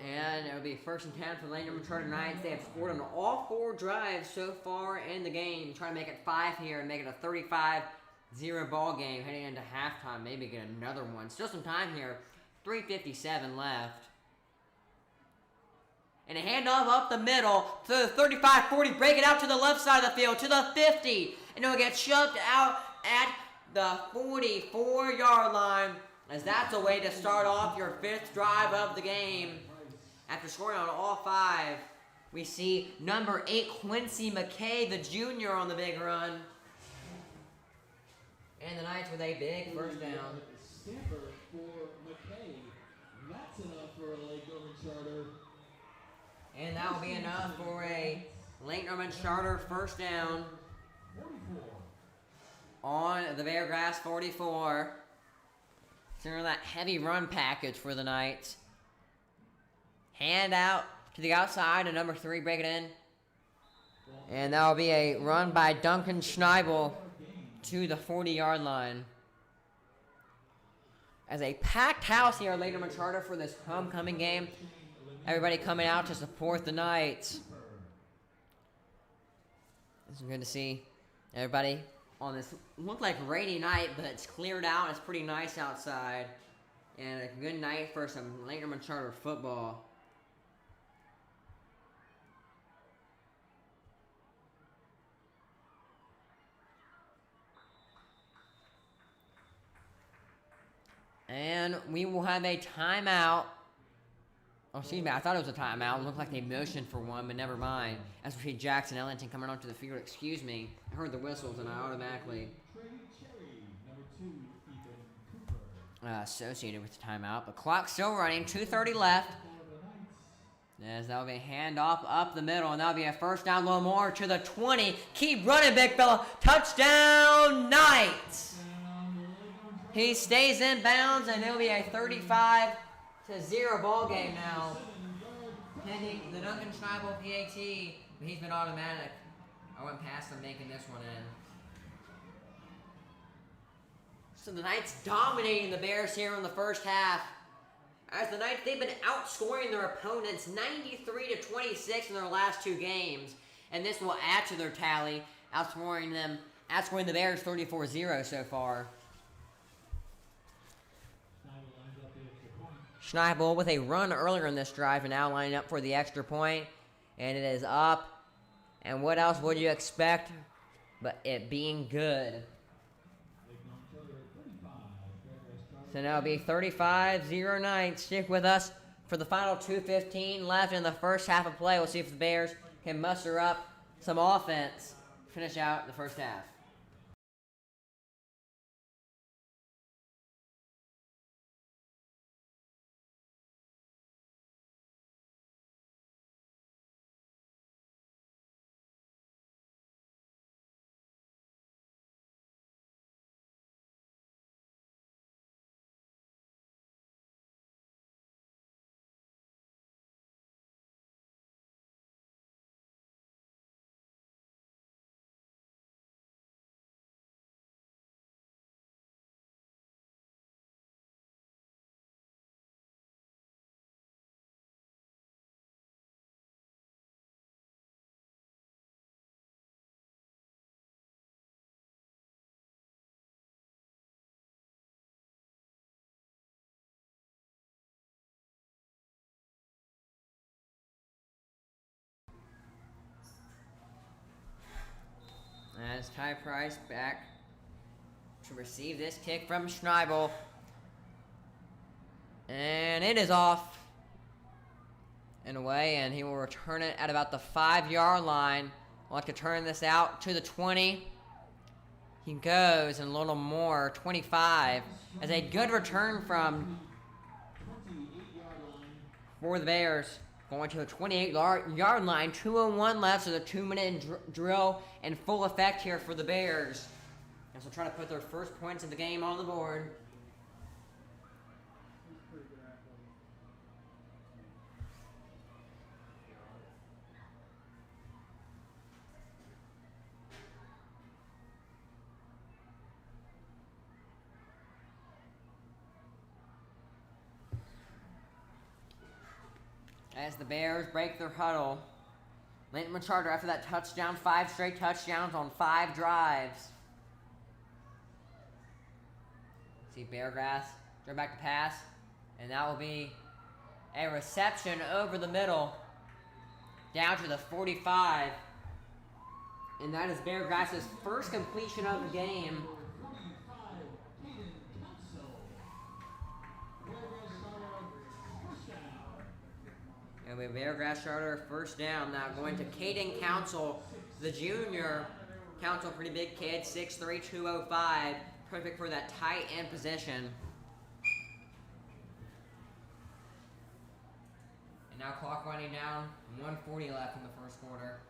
And it will be 1st and 10 for the Lane Charter Knights. They have scored on all 4 drives so far in the game. Trying to make it 5 here and make it a 35-0 ball game heading into halftime. Maybe get another one. Still some time here. 3:57 left. And a handoff up the middle to the 35-40. Break it out to the left side of the field to the 50. And it will get shoved out at the 44-yard line, as that's a way to start off your 5th drive of the game. After scoring on all 5, we see number 8, Quincy McKay, the junior, on the big run. And the Knights with a big 1st down. Stamper for McKay. That's enough for a Lake Norman Charter. And that will be enough for a Lake Norman Charter first down 44. on the Beargrass 44. Consider that heavy run package for the Knights. Hand out to the outside, and number 3 break it in. And that will be a run by Duncan Schneibel to the 40-yard line. As a packed house here at Lake Norman Charter for this homecoming game. Everybody coming out to support the Knights. It's good to see everybody on this look like rainy night, but it's cleared out. It's pretty nice outside. And a good night for some Lake Norman Charter football. And we will have a timeout. Oh, excuse me, I thought it was a timeout. It looked like they motioned for one, but never mind. As we see Jackson Ellington coming onto the field. Excuse me. I heard the whistles and I automatically associated with the timeout. But clock still running. 2:30 left. As that'll be a handoff up the middle, and that'll be a first down, a little more to the 20. Keep running, big fella. Touchdown, Knights. He stays in bounds, and it'll be a 35-0 ball game now. Pending the Duncan Schneibel PAT, but he's been automatic. I went past him making this one in. So the Knights dominating the Bears here in the first half. As the Knights, they've been outscoring their opponents 93-26 in their last 2 games. And this will add to their tally, outscoring the Bears 34-0 so far. Schneibel with a run earlier in this drive and now lining up for the extra point. And it is up. And what else would you expect but it being good? So now it'll be 35-0 Knights. Stick with us for the final 2:15 left in the first half of play. We'll see if the Bears can muster up some offense. Finish out the first half. As Ty Price back to receive this kick from Schneibel. And it is off and away, and he will return it at about the 5-yard line. I'll have to turn this out to the 20. He goes and a little more, 25. As a good return for the Bears. Going to the 28-yard line, 2:01 left, so the 2-minute drill in full effect here for the Bears. As they'll try to put their first points of the game on the board. As the Bears break their huddle. Lake Norman Charter after that touchdown, 5 straight touchdowns on 5 drives. See Beargrass, throw back to pass, and that will be a reception over the middle, down to the 45. And that is Beargrass's first completion of the game. And we have Beargrass Charter first down now going to Caden Council, the junior. Council, pretty big kid, 6'3", 205. Perfect for that tight end position. And now clock winding down, 1:40 left in the first quarter.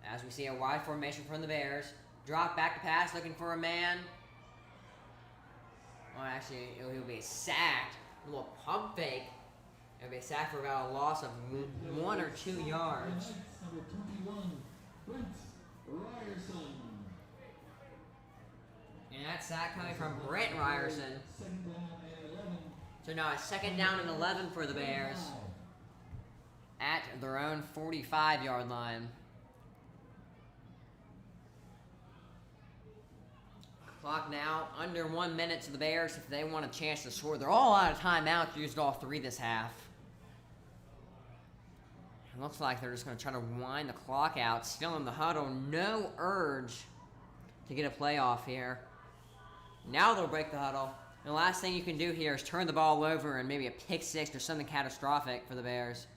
As we see a wide formation from the Bears. Drop back to pass, looking for a man. Well, actually, he'll be sacked. A little pump fake. It'll be sacked for about a loss of 1 or 2 yards. Number 21, Brent Ryerson. And that sack coming from Brent Ryerson. Second down and 11. So now a second down and 11 for the Bears. At their own 45-yard line. Clock now under 1 minute to the Bears if they want a chance to score. They're all out of timeouts. Used all 3 this half. It looks like they're just going to try to wind the clock out. Still in the huddle. No urge to get a play off here. Now they'll break the huddle. And the last thing you can do here is turn the ball over and maybe a pick six or something catastrophic for the Bears.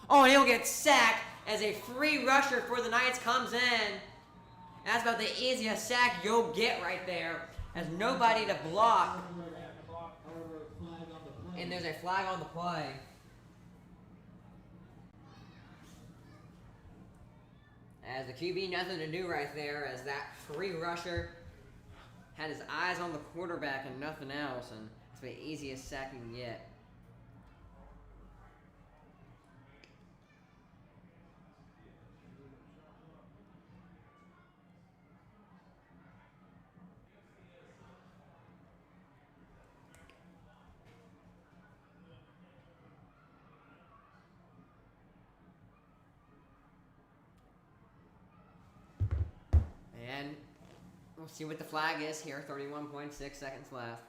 Oh, and he'll get sacked as a free rusher for the Knights comes in. That's about the easiest sack you'll get right there. Has nobody to block. And there's a flag on the play. As the QB, nothing to do right there, as that free rusher had his eyes on the quarterback and nothing else, and it's the easiest sack you can get. And we'll see what the flag is here. 31.6 seconds left.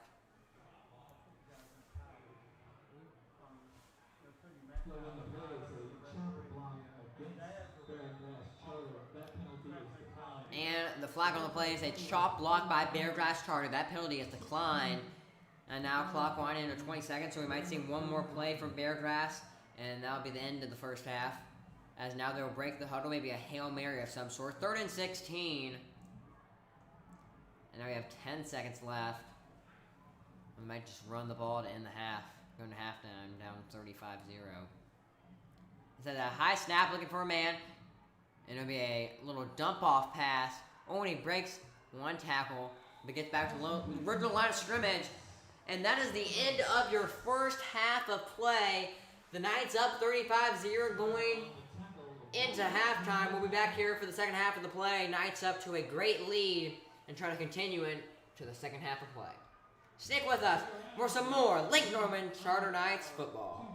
Play on the play is a chop block against Beargrass Charter. That penalty is declined. And the flag on the play is a chop block by Beargrass Charter. That penalty is declined. And now clock winding into 20 seconds, so we might see one more play from Beargrass, and that'll be the end of the first half. As now they'll break the huddle, maybe a Hail Mary of some sort. 3rd and 16. And now we have 10 seconds left. We might just run the ball to end the half. Going to halftime, down 35-0. It's a high snap, looking for a man. And it'll be a little dump-off pass. Oh, and he breaks one tackle, but gets back to the original line of scrimmage. And that is the end of your first half of play. The Knights up 35-0 going into halftime. We'll be back here for the second half of the play. Knights up to a great lead and trying to continue into the second half of play. Stick with us for some more Lake Norman Charter Knights football.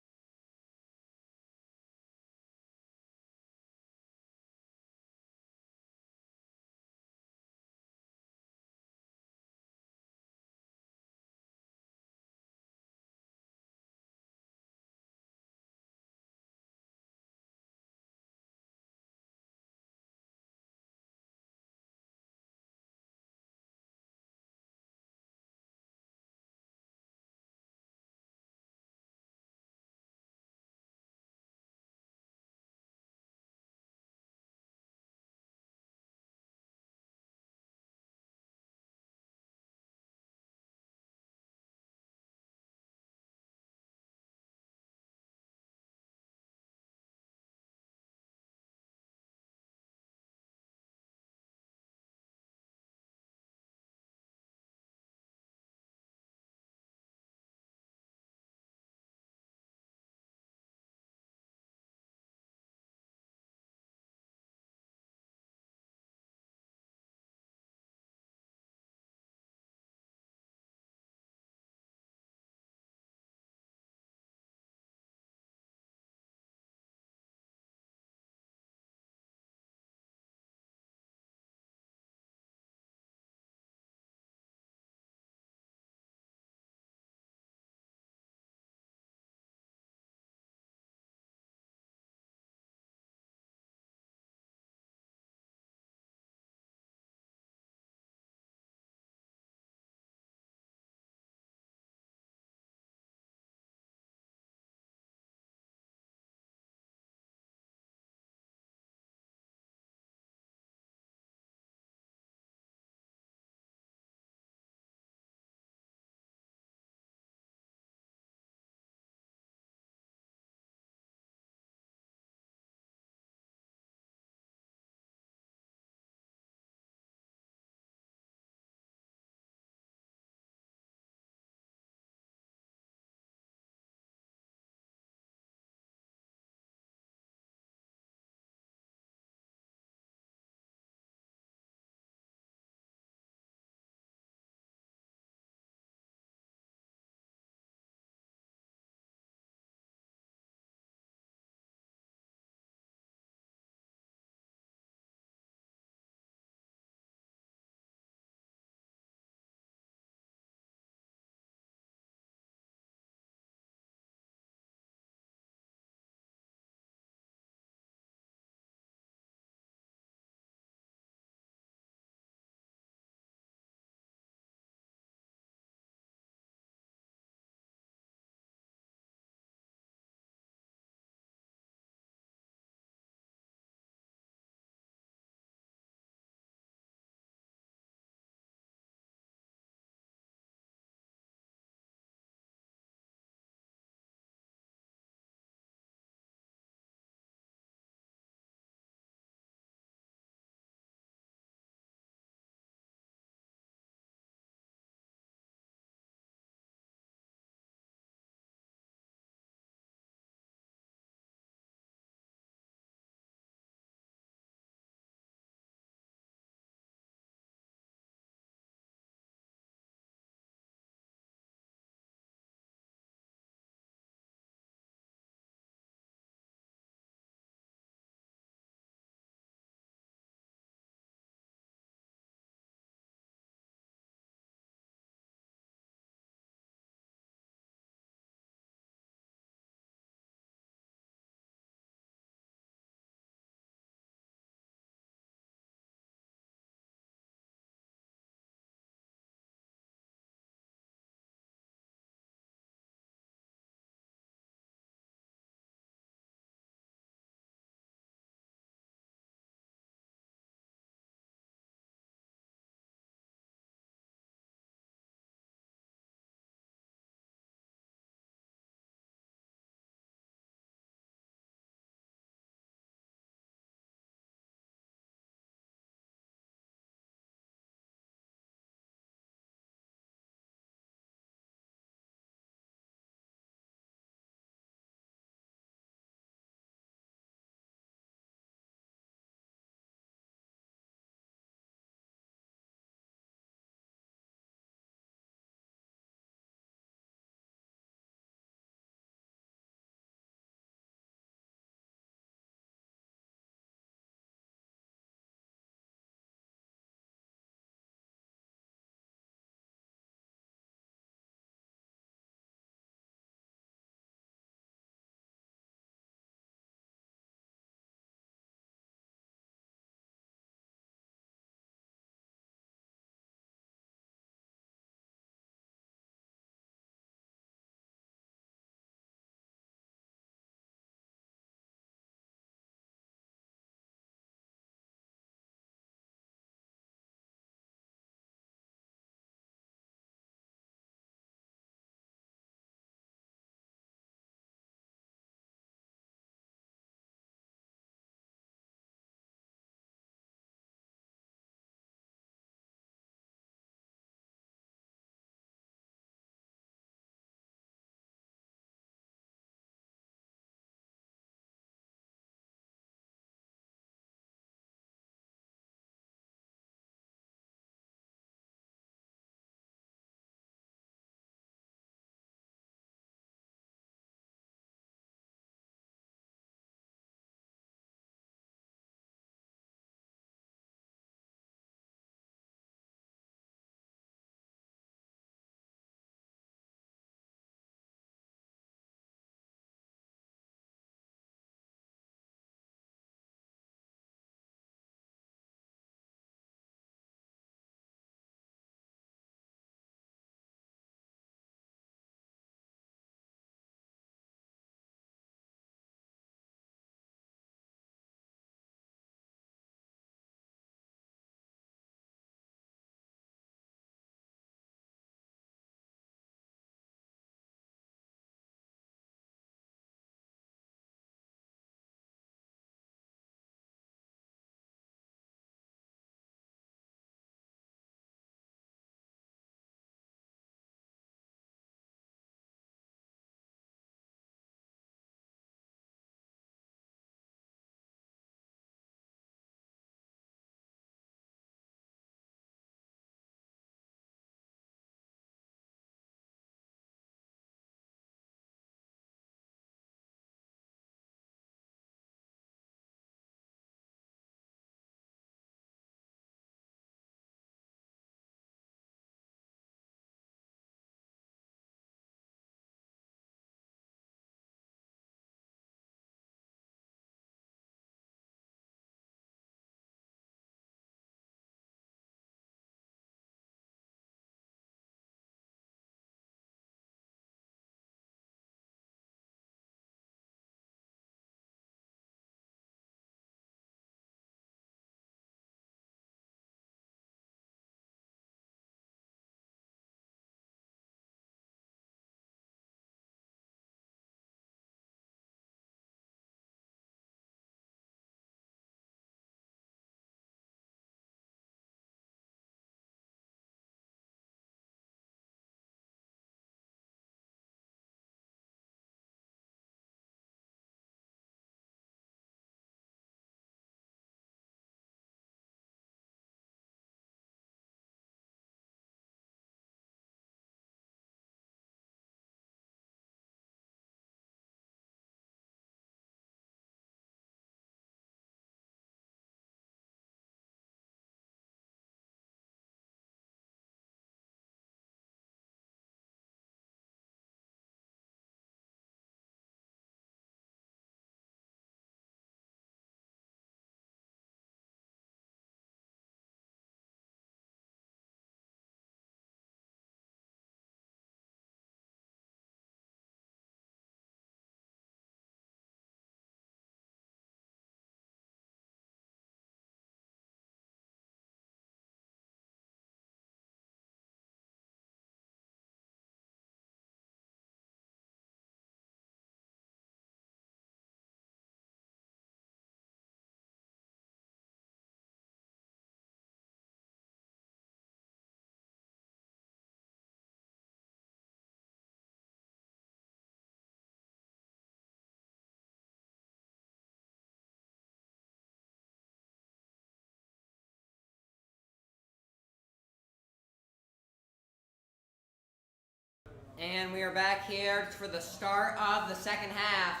And we are back here for the start of the second half.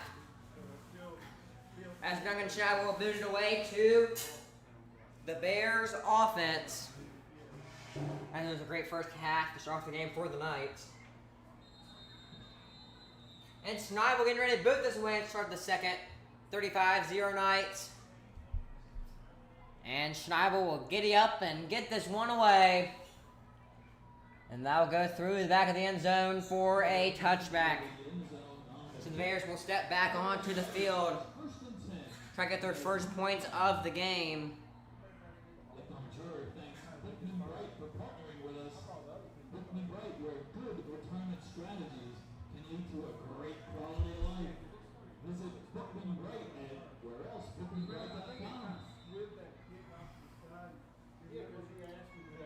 As Duncan Shy will boot it away to the Bears offense. And it was a great first half to start off the game for the Knights. And Schneibel getting ready to boot this away and start the second. 35-0 Knights. And Schneibel will giddy up and get this one away. And that'll go through the back of the end zone for a touchback. So the Bears will step back onto the field. Try to get their first points of the game.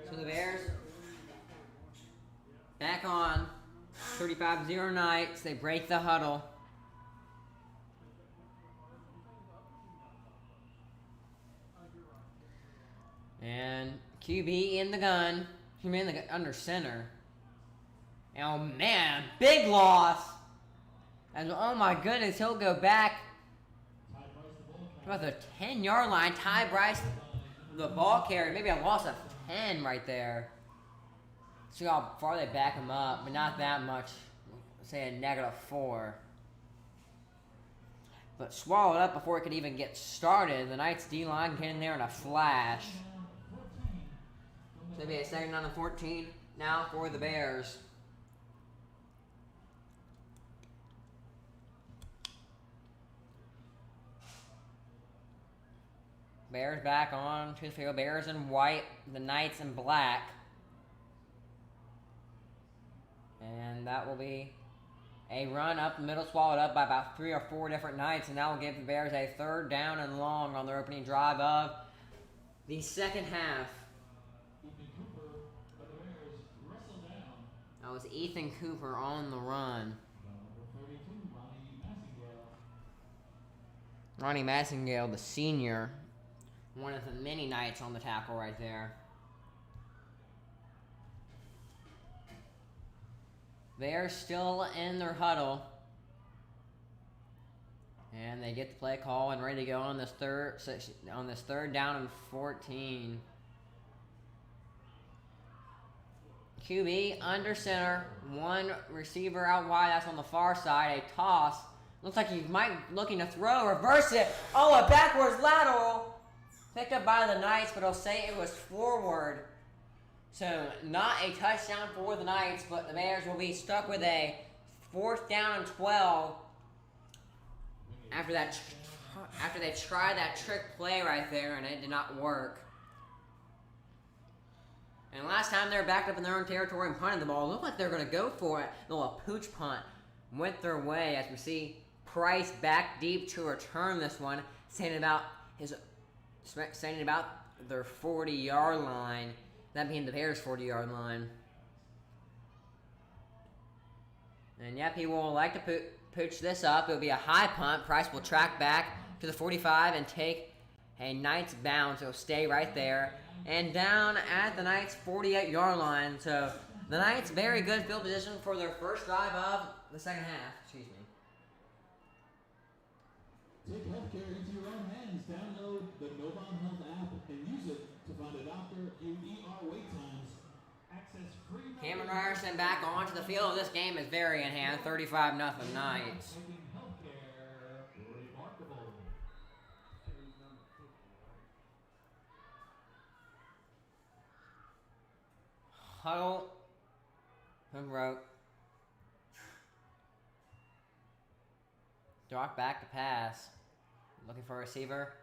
So the Bears back on 35-0 Knights. They break the huddle. And QB in the gun. He in the under center. Oh man, big loss. And oh my goodness, he'll go back about the 10-yard line. Ty Bryce, the ball carrier, maybe a loss of 10 right there. See how far they back him up, but not that much. Say a -4. But swallowed up before it could even get started. The Knights D-line get in there in a flash. So it'll be a 2nd down and 14 now for the Bears. Bears back on to the field. Bears in white, the Knights in black. And that will be a run up the middle, swallowed up by about 3 or 4 different Knights. And that will give the Bears a 3rd down and long on their opening drive of the second half. That was Ethan Cooper on the run. Ronnie Massingale, the senior. One of the many Knights on the tackle right there. They are still in their huddle. And they get the play call and ready to go on this third down and 14. QB under center, 1 receiver out wide. That's on the far side. A toss. Looks like he might be looking to throw. Reverse it. Oh, a backwards lateral. Picked up by the Knights, but I'll say it was forward. So not a touchdown for the Knights, but the Bears will be stuck with a 4th down and 12 after they tried that trick play right there and it did not work. And last time they were backed up in their own territory and punted the ball, it looked like they were going to go for it. A pooch punt went their way as we see Price back deep to return this one, standing about their 40-yard line. That being the Bears' 40-yard line. And yep, he will like to pooch this up. It'll be a high punt. Price will track back to the 45 and take a Knights bounce. It'll stay right there. And down at the Knights' 48-yard line. So the Knights, very good field position for their first drive of the second half. Excuse me. Take healthcare into your own hands. Download the Novant Health app and use it to find a doctor in ER wait times. Access free. Cameron Ryerson back onto the field. This game is very in hand. 35-0 Knights. Making healthcare remarkable. Huddle. Hook rope. Dock back to pass. Looking for a receiver.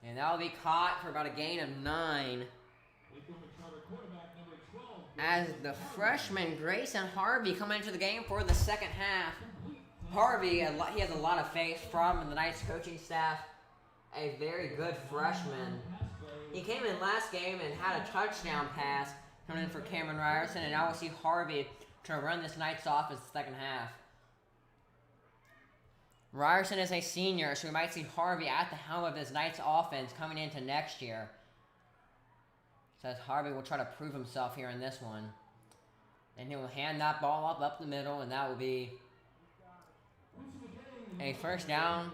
And that will be caught for about a gain of 9. As the freshman Grayson Harvey coming into the game for the second half. Harvey, he has a lot of faith from the Knights coaching staff. A very good freshman. He came in last game and had a touchdown pass coming in for Cameron Ryerson. And now we'll see Harvey try to run this Knights offense the second half. Ryerson is a senior, so we might see Harvey at the helm of his Knights offense coming into next year. Says Harvey will try to prove himself here in this one. And he'll hand that ball up the middle, and that will be a first down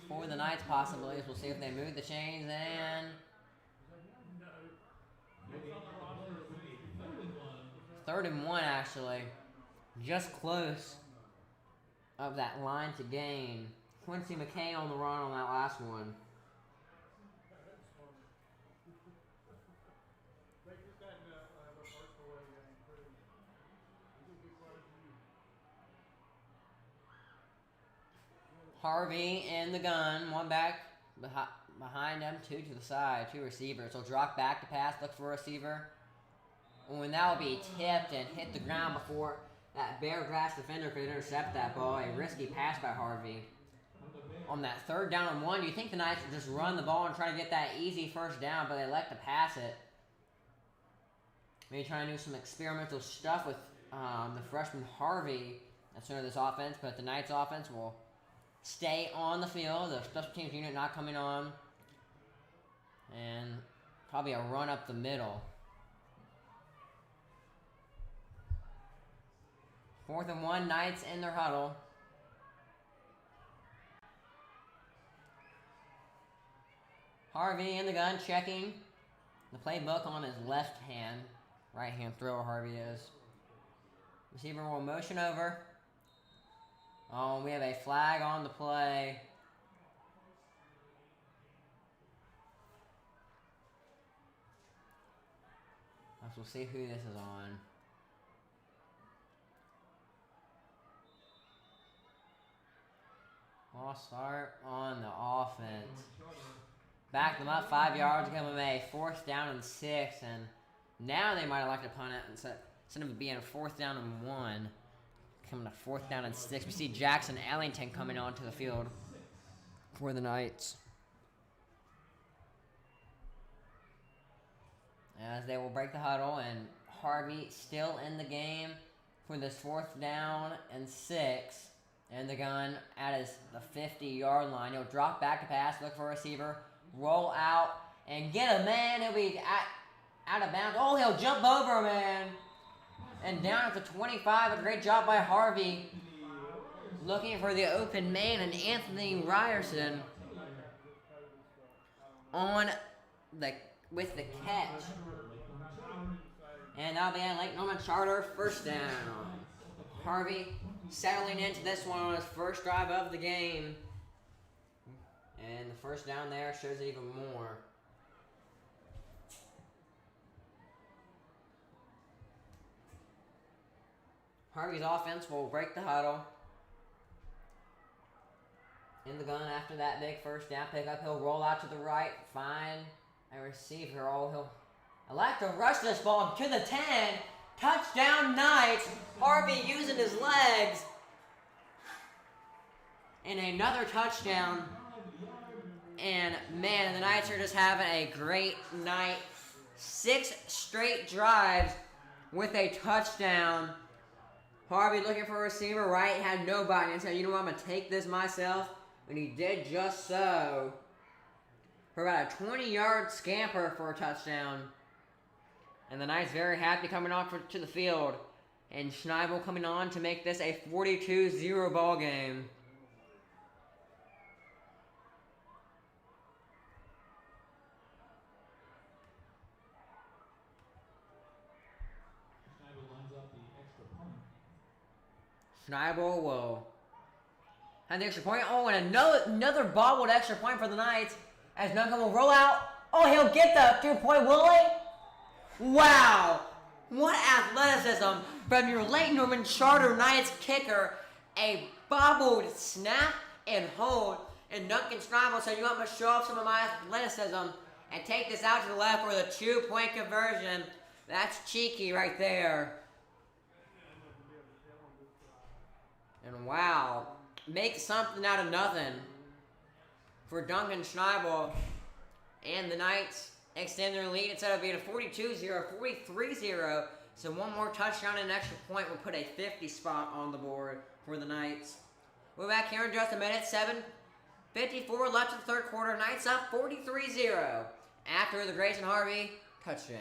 for the Knights, possibly. We'll see if they move the chains, and third and one, actually. Just close of that line to gain. Quincy McKay on the run on that last one. Harvey in the gun, one back behind them, two to the side, two receivers. So drop back to pass, look for a receiver. And that will be tipped and hit the ground before that bare grass defender could intercept that ball. A risky pass by Harvey. On that third down and one, you think the Knights would just run the ball and try to get that easy first down, but they like to pass it. Maybe trying to do some experimental stuff with the freshman Harvey as soon as this offense, but the Knights offense will stay on the field. The special teams unit not coming on. And probably a run up the middle. 4th and 1, Knights in their huddle. Harvey in the gun, checking the playbook on his left hand. Right hand thrower Harvey is. Receiver will motion over. Oh, we have a flag on the play. We'll see who this is on. False start on the offense. Back them up 5 yards, give them a 4th down and 6, and now they might elect to punt it instead of it being a 4th down and 1. Coming to 4th down and 6. We see Jackson Ellington coming onto the field for the Knights. As they will break the huddle, and Harvey still in the game for this 4th down and 6. And the gun at the 50-yard line. He'll drop back to pass, look for a receiver, roll out, and get a man. He'll be out of bounds. Oh, he'll jump over a man. And down at the 25, a great job by Harvey. Looking for the open man, and Anthony Ryerson with the catch. And that'll be a Lake Norman Charter first down. Harvey settling into this one on his first drive of the game. And the first down there shows it even more. Harvey's offense will break the huddle. In the gun after that big first down pickup. He'll roll out to the right, find a receiver. Oh, he'll elect to rush this ball to the 10. Touchdown Knights. Harvey using his legs. And another touchdown. And man, the Knights are just having a great night. 6 straight drives with a touchdown. Harvey looking for a receiver, right? Had nobody and said, you know what, I'm going to take this myself. And he did just so. For about a 20-yard scamper for a touchdown. And the Knights very happy coming off to the field. And Schneibel coming on to make this a 42-0 ball game. Schneibel will have the extra point. Oh, and another bobbled extra point for the Knights. As Duncan will roll out. Oh, he'll get the 2-point, will he? Wow. What athleticism from your Lake Norman Charter Knights kicker. A bobbled snap and hold. And Duncan Schneibel said, you want me to show off some of my athleticism and take this out to the left for the 2-point conversion. That's cheeky right there. And wow, make something out of nothing for Duncan Schneibel. And the Knights extend their lead instead of being a 42-0, 43-0. So one more touchdown and an extra point will put a 50 spot on the board for the Knights. We're back here in just a minute. 7:54 left in the third quarter. Knights up 43-0 after the Grayson Harvey touchdown.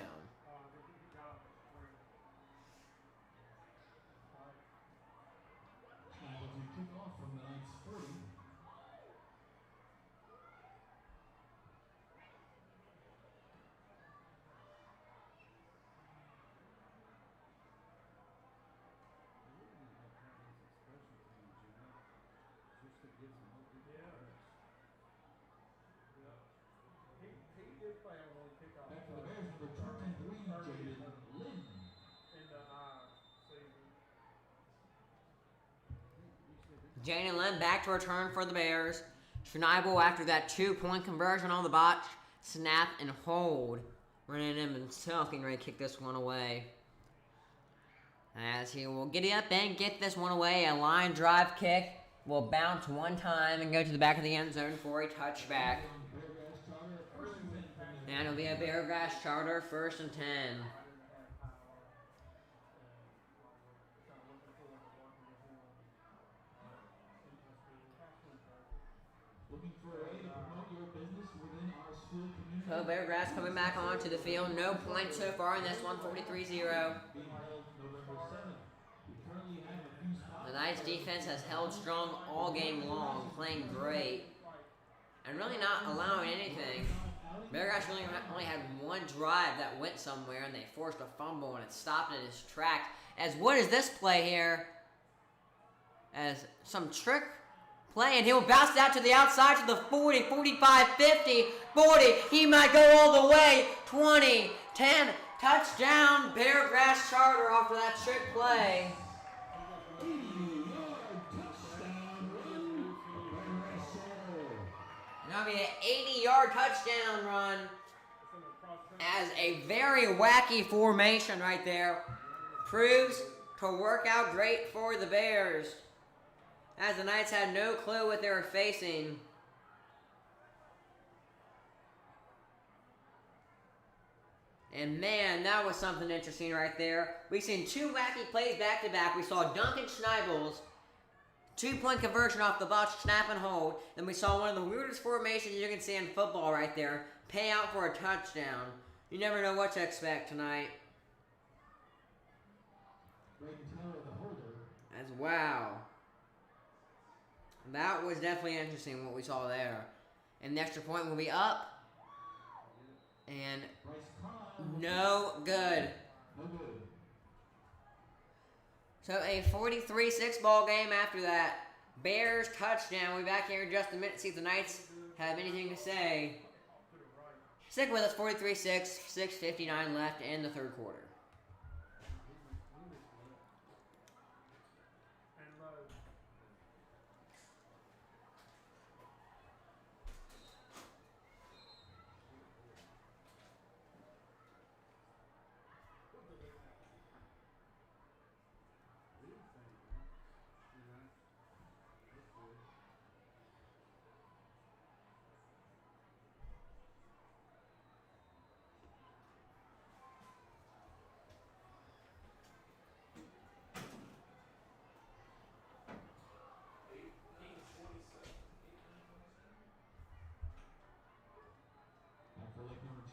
Jalen Lynn back to return for the Bears. Schneibel after that 2-point conversion on the botch. Snap and hold. Running him himself getting ready to kick this one away. As he will get it up and get this one away. A line drive kick will bounce one time and go to the back of the end zone for a touchback. And it'll be a Beargrass Charter 1st and 10. Looking for a way to promote your business within our school community. So Beargrass coming back onto the field. No points so far in this one, 43-0. Being held November 7th. We currently have a few spots. The Knights defense has held strong all game long, playing great, and really not allowing anything. Beargrass really only had one drive that went somewhere, and they forced a fumble, and it stopped in its tracks. As what is this play here? As some trick play, and he'll bounce it out to the outside to the 40, 45, 50, 40. He might go all the way. 20, 10, touchdown, Beargrass Charter after that trick play. 80-yard touchdown run for Beargrass Charter. And that'll be an 80-yard touchdown run. As a very wacky formation right there. Proves to work out great for the Bears. As the Knights had no clue what they were facing. And man, that was something interesting right there. We've seen two wacky plays back to back. We saw Duncan Schneibel's 2-point conversion off the botch, snap and hold. Then we saw one of the weirdest formations you can see in football right there. Pay out for a touchdown. You never know what to expect tonight. As wow. That was definitely interesting what we saw there. And the extra point will be up. And no good. So a 43-6 ball game after that. Bears touchdown. We'll be back here in just a minute to see if the Knights have anything to say. Stick with us, 43-6, 6:59 left in the third quarter.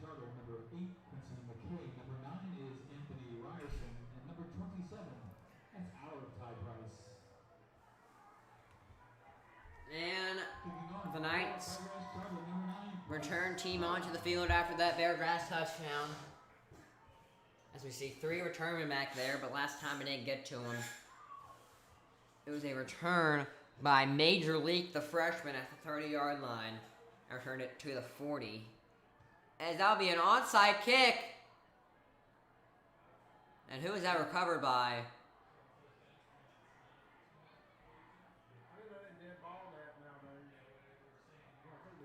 Charter, number 8, Quincy McKay. Number 9 is Anthony Ryerson. And number 27, that's our Ty Price. And the Knights return team onto the field after that Beargrass touchdown. As we see 3 returnmen back there, but last time it didn't get to them. It was a return by Major Leak, the freshman, at the 30-yard line. I returned it to the 40. As that'll be an onside kick. And who is that recovered by?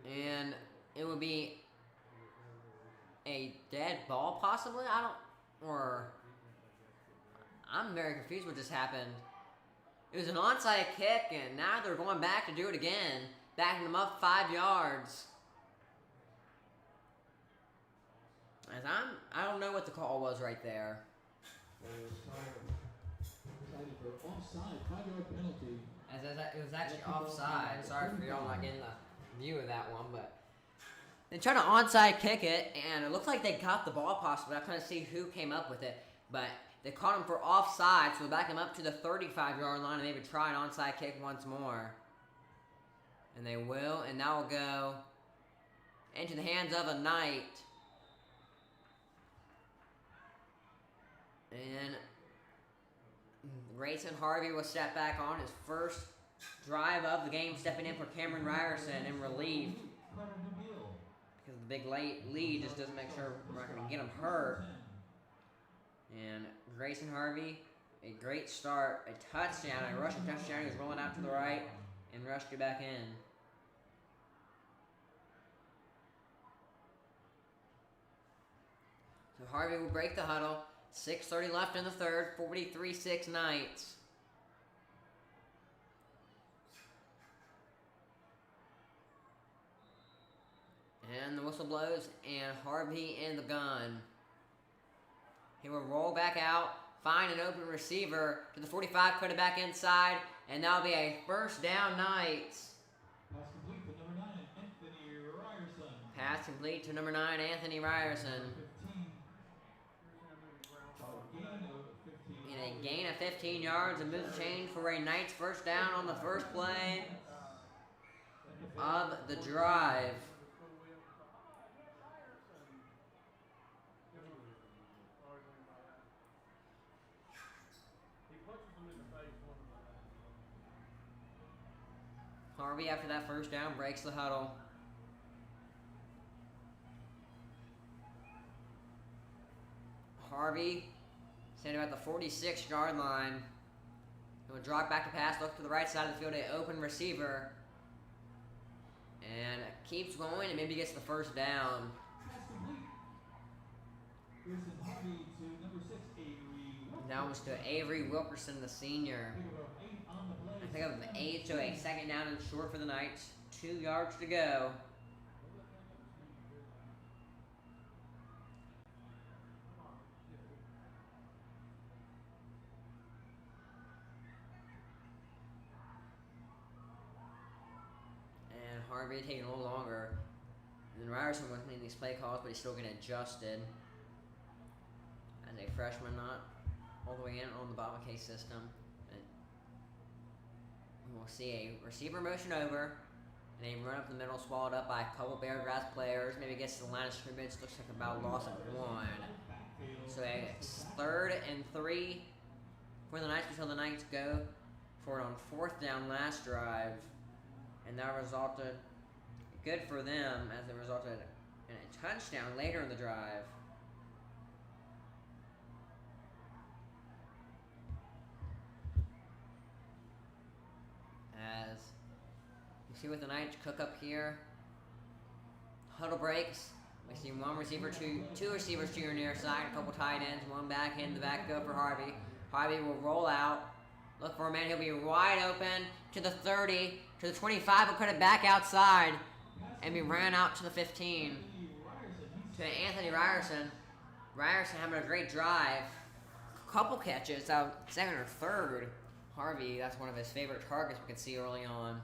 And it would be a dead ball, possibly? I'm very confused what just happened. It was an onside kick, and now they're going back to do it again. Backing them up 5 yards. As I don't know what the call was right there. For offside, 5-yard penalty. As it was actually offside. Sorry for y'all not getting the view of that one, but they tried to onside kick it, and it looked like they got the ball possibly. I couldn't see who came up with it, but they caught him for offside, so they back him up to the 35-yard line and maybe try an onside kick once more. And they will, and that will go into the hands of a Knight. And Grayson Harvey will step back on his first drive of the game, stepping in for Cameron Ryerson in relief. Because the big lead just doesn't make sure we're not going to get him hurt. And Grayson Harvey a great start, a touchdown, a rushing touchdown. He was rolling out to the right and rushed it back in. So Harvey will break the huddle. 6:30 left in the third. 43-6 Knights. And the whistle blows, and Harvey in the gun. He will roll back out, find an open receiver to the 45, put it back inside, and that'll be a first down Knights. Pass complete to number 9, Anthony Ryerson. Pass complete to number 9, Anthony Ryerson. 15. In a gain of 15 yards and moves change for a Knights first down on the first play of the drive. Harvey, after that first down, breaks the huddle. Harvey standing about the 46-yard line. He will drop back to pass, look to the right side of the field, an open receiver. And keeps going and maybe gets the first down. Pass complete. Pearson Harvey to number 6, Avery. That was to Avery Wilkerson, the senior. Pick up 8 on the play. I think of an 8 to a second down and short for the Knights. 2 yards to go. And Harvey taking a little longer. And then Ryerson was making these play calls, but he's still getting adjusted. As a freshman, not all the way in on the Baba K system. And we'll see a receiver motion over. And a run up the middle, swallowed up by a couple Beargrass players. Maybe gets to the line of scrimmage. Looks like about a loss of 1. So a 3rd and 3 for the Knights until the Knights go for it on 4th down last drive. And that resulted good for them as it resulted in a touchdown later in the drive. As you see what the Knights cook up here. Huddle breaks. We see one receiver, two receivers to your near side, a couple tight ends, one back in the backfield for Harvey. Harvey will roll out. Look for a man, he'll be wide open to the 30, to the 25, will put it back outside, and be ran out to the 15. To Anthony Ryerson. Ryerson having a great drive. Couple catches out 2nd or 3rd. Harvey, that's one of his favorite targets we can see early on.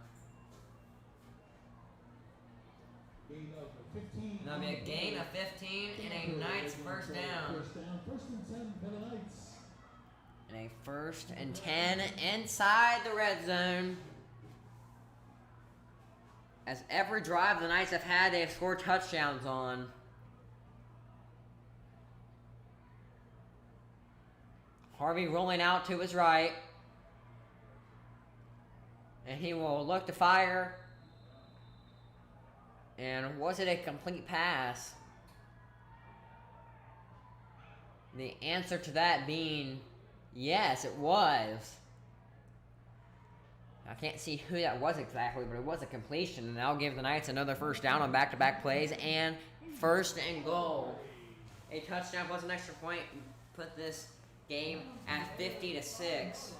That'll be a gain of 15 and a Knights first down. First and 10 for the Knights. And a 1st and 10 inside the red zone. As every drive the Knights have had, they have scored touchdowns on. Harvey rolling out to his right. And he will look to fire. And was it a complete pass? The answer to that being yes, it was. I can't see who that was exactly, but it was a completion, and that'll give the Knights another first down on back-to-back plays and 1st and goal. A touchdown plus an extra point put this game at 50-6. First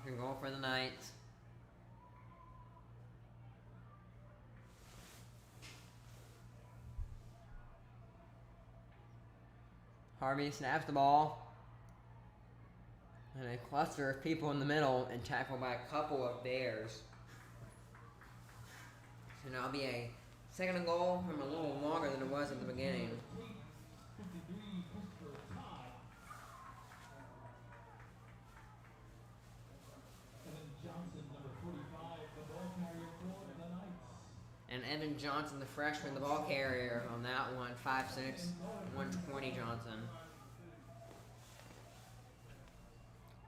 and goal for the Knights. Harvey snaps the ball. And a cluster of people in the middle and tackled by a couple of Bears. So now it'll be a 2nd and goal from a little longer than it was at the beginning. And Evan Johnson, the freshman, the ball carrier on that one, 5'6", 120 Johnson.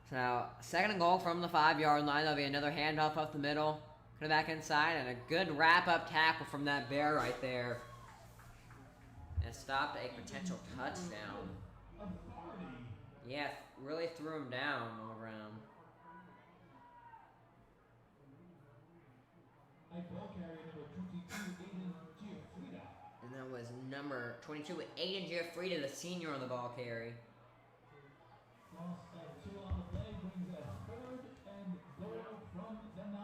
So now, 2nd and goal from the 5-yard line. There'll be another handoff up the middle. Put it back inside, and a good wrap-up tackle from that Bear right there. and stopped a potential touchdown. Yeah, really threw him down all around. A ball carrier number 22, Aiden Giuffrida. And that was number 22, Aiden Giuffrida, the senior on the ball carry. Loss of 2 on the play brings a 3rd and goal from the 9.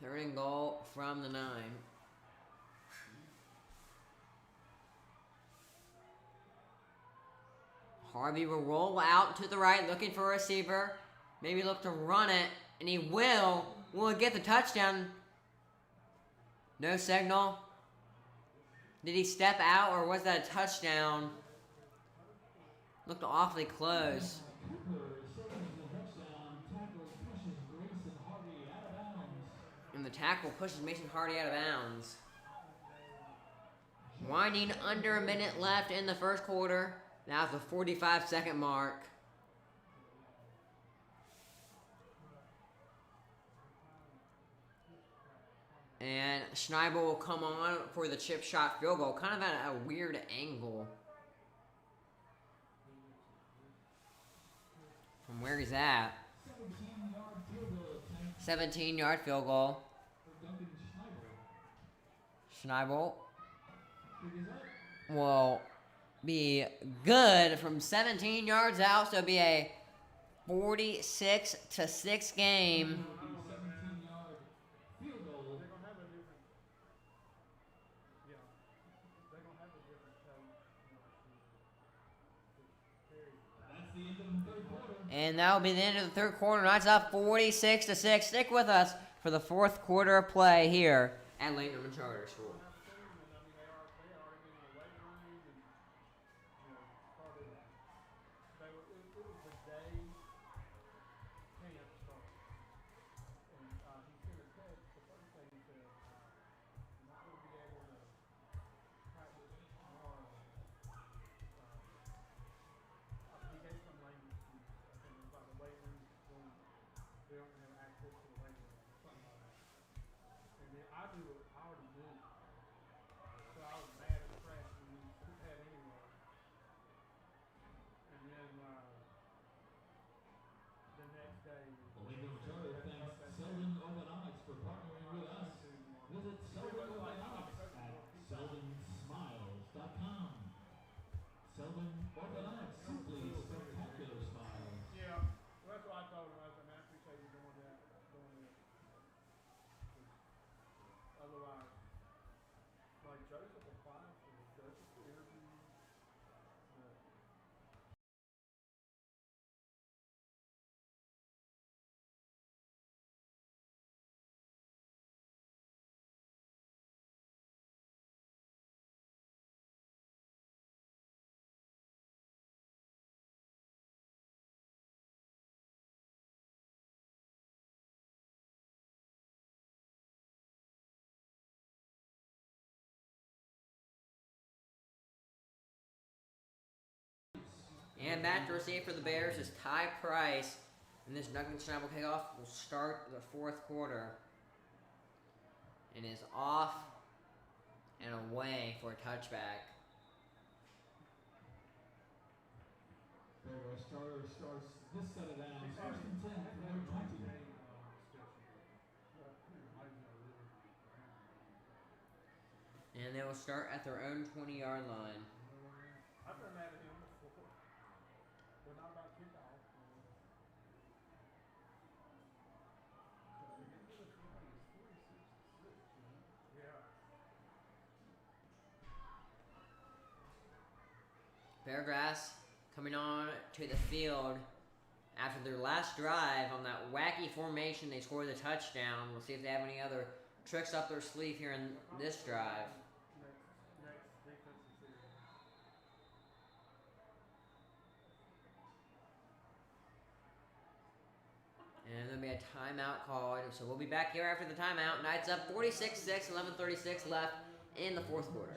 3rd and goal from the 9. Harvey will roll out to the right, looking for a receiver. Maybe look to run it, and he will. Will he get the touchdown? No signal. Did he step out, or was that a touchdown? Looked awfully close. And the tackle pushes Mason Hardy out of bounds. Winding under a minute left in the first quarter. Now the 45-second mark. And Schneibel will come on for the chip shot field goal. Kind of at a weird angle. From where he's at. 17-yard field goal. Schneibel will be good from 17 yards out, so it'll be a 46-6 game. And that will be the end of the third quarter. Knights up 46-6. Stick with us for the fourth quarter of play here at Lincoln Charter School. And back to receive for the Bears is Ty Price. And this Duncan Schneibel kickoff will start the fourth quarter. And is off and away for a touchback. Charter starts this set of downs. 1st and 10 from their 20. And they will start at their own 20-yard line. I've been mad at him before, but not about kickoff. Yeah. Beargrass coming on to the field after their last drive on that wacky formation. They scored the touchdown. We'll see if they have any other tricks up their sleeve here in this drive. And there'll be a timeout called. So we'll be back here after the timeout. Knights up 46-6, 11:36 left in the fourth quarter.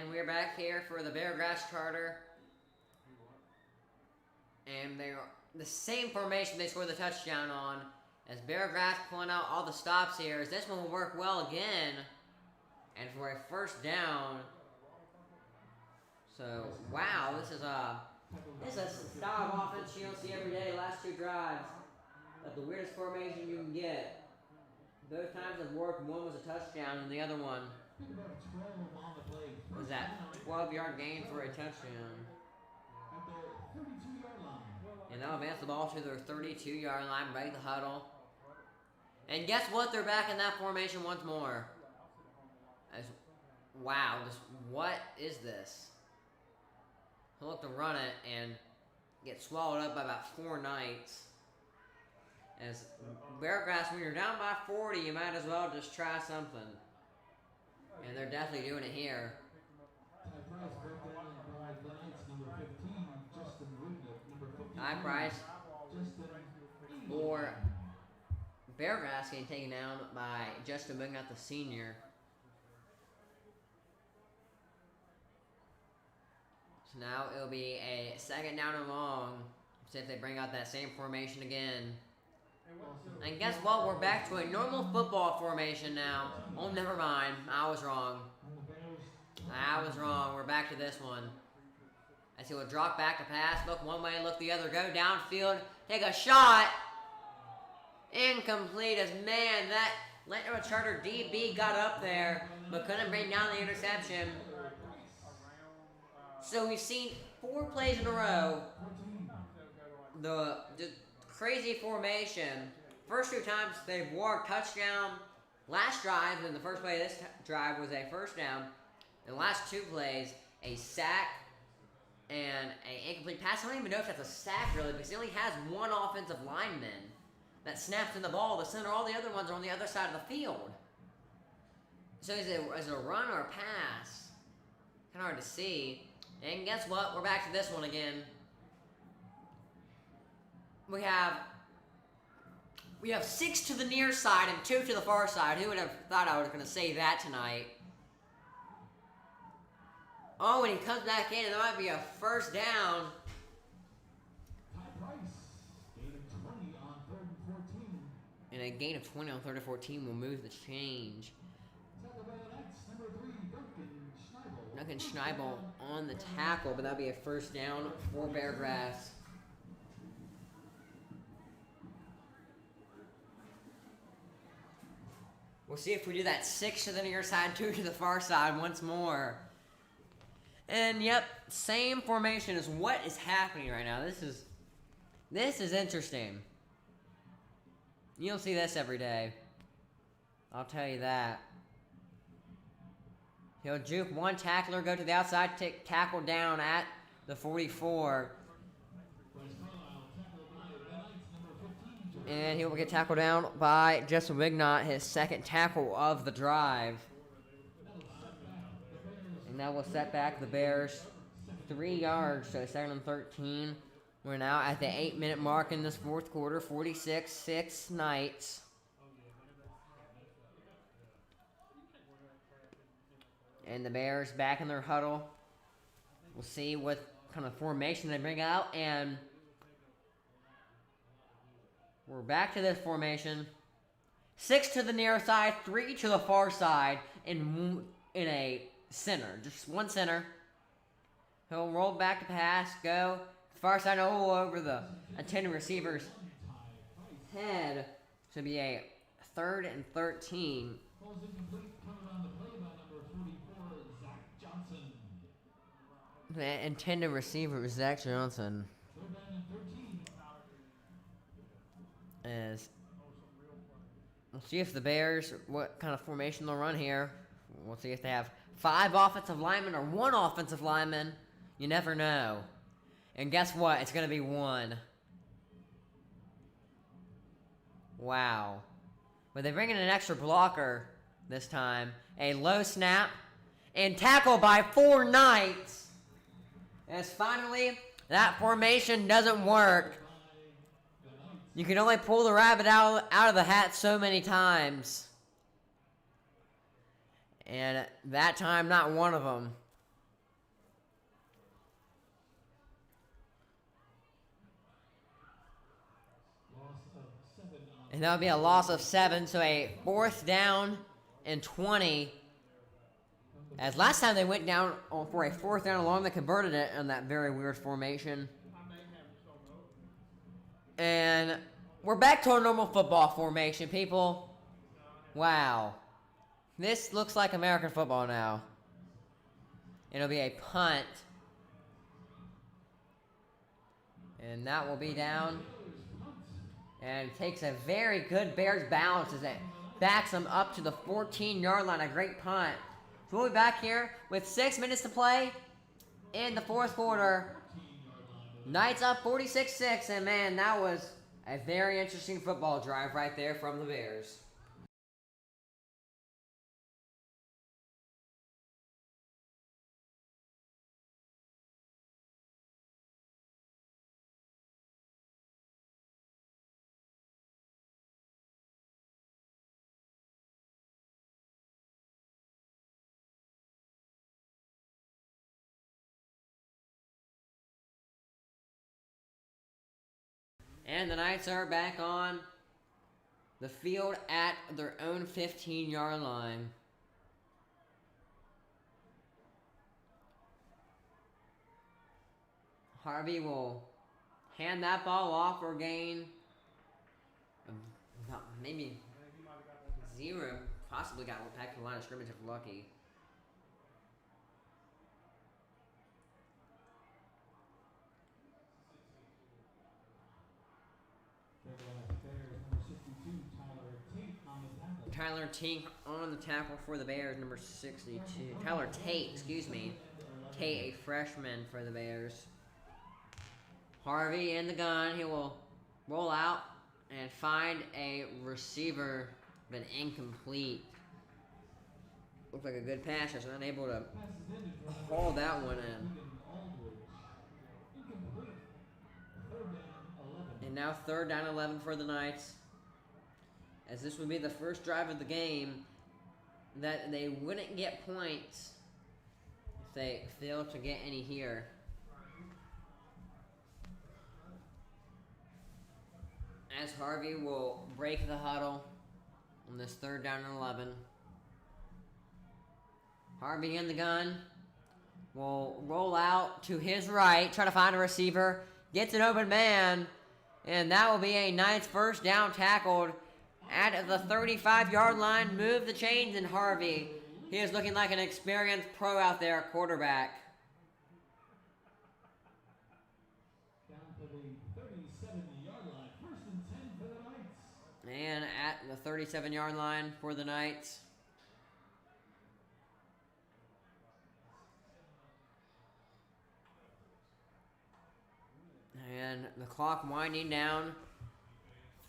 And we're back here for the Beargrass Charter. And they are the same formation they scored the touchdown on. As Beargrass pulling out all the stops here. As this one will work well again. And for a first down. So, wow, this is a style of offense you don't see every day. Last two drives. That's the weirdest formation you can get. Both times have worked. One was a touchdown, and the other one was that 12-yard gain for a touchdown. And they'll advance the ball to their 32-yard line, break the huddle. And guess what? They're back in that formation once more. Wow, what is this? He'll look to run it and get swallowed up by about 4 Knights. As Beargrass, when you're down by 40, you might as well just try something. And they're definitely doing it here. High price for Beargrass getting taken down by Justin Wignott, the senior. So now it'll be a second down and long. See if they bring out that same formation again. And guess what? We're back to a normal football formation now. Oh, never mind. I was wrong. We're back to this one. As he will drop back to pass. Look one way, look the other. Go downfield. Take a shot. Incomplete as, man, that Atlanta Charter DB got up there, but couldn't bring down the interception. So we've seen 4 plays in a row. The crazy formation. First 2 times they've worked touchdown. Last drive, and the first play of this drive was a first down. The last 2 plays, a sack and an incomplete pass. I don't even know if that's a sack really, because he only has 1 offensive lineman that snaps in the ball. The center, all the other ones are on the other side of the field. So is it a run or a pass? Kind of hard to see. And guess what? We're back to this one again. We have 6 to the near side and 2 to the far side. Who would have thought I was going to say that tonight? Oh, and he comes back in, and there might be a first down. And a gain of 20 on 3rd and 14 will move the change. Duncan Schneibel on the tackle, but that'll be a first down for Beargrass. We'll see if we do that 6 to the near side, 2 to the far side once more. And yep, same formation as what is happening right now. This is interesting. You don't see this every day. I'll tell you that. He'll juke one tackler, go to the outside, tackle down at the 44. And he will get tackled down by Justin Wignott, his second tackle of the drive. And that will set back the Bears 3 yards, so 2nd and 13. We're now at the 8-minute mark in this 4th quarter, 46-6 Knights. And the Bears back in their huddle. We'll see what kind of formation they bring out. And we're back to this formation. 6 to the near side, 3 to the far side, in a center. Just one center. He'll roll back to pass, go. Far side all over the intended receiver's head. Should be a 3rd and 13. The intended receiver is Zach Johnson. As we'll see if the Bears, what kind of formation they'll run here. We'll see if they have 5 offensive linemen or 1 offensive lineman. You never know. And guess what? It's going to be 1. Wow. But they bring in an extra blocker this time. A low snap. And tackle by 4 Knights. As finally, that formation doesn't work. You can only pull the rabbit out of the hat so many times. And that time, not one of them. And that would be a loss of 7, so a 4th down and 20. As last time they went down for a 4th down and long, they converted it on that very weird formation. And we're back to our normal football formation, people. Wow. This looks like American football now. It'll be a punt. And that will be down. And takes a very good Bears balance as it backs them up to the 14-yard line. A great punt. So we'll be back here with 6 minutes to play in the 4th quarter. Knights up 46-6, and man, that was a very interesting football drive right there from the Bears. And the Knights are back on the field at their own 15-yard line. Harvey will hand that ball off for a gain of maybe 0. Possibly got back to the line of scrimmage if lucky. Tyler Tate on the tackle for the Bears, number 62. Tyler Tate, excuse me. Tate, a freshman for the Bears. Harvey in the gun. He will roll out and find a receiver, but incomplete. Looked like a good pass, just unable to haul that one in. And now 3rd down 11 for the Knights. As this would be the first drive of the game that they wouldn't get points if they fail to get any here. As Harvey will break the huddle on this 3rd down and 11. Harvey in the gun will roll out to his right, try to find a receiver, gets an open man, and that will be a Knights 1st down tackled at the 35-yard line. Move the chains, and Harvey, he is looking like an experienced pro out there at quarterback. Down to the 37-yard line. 1st and 10 for the Knights. And at the 37-yard line for the Knights. And the clock winding down.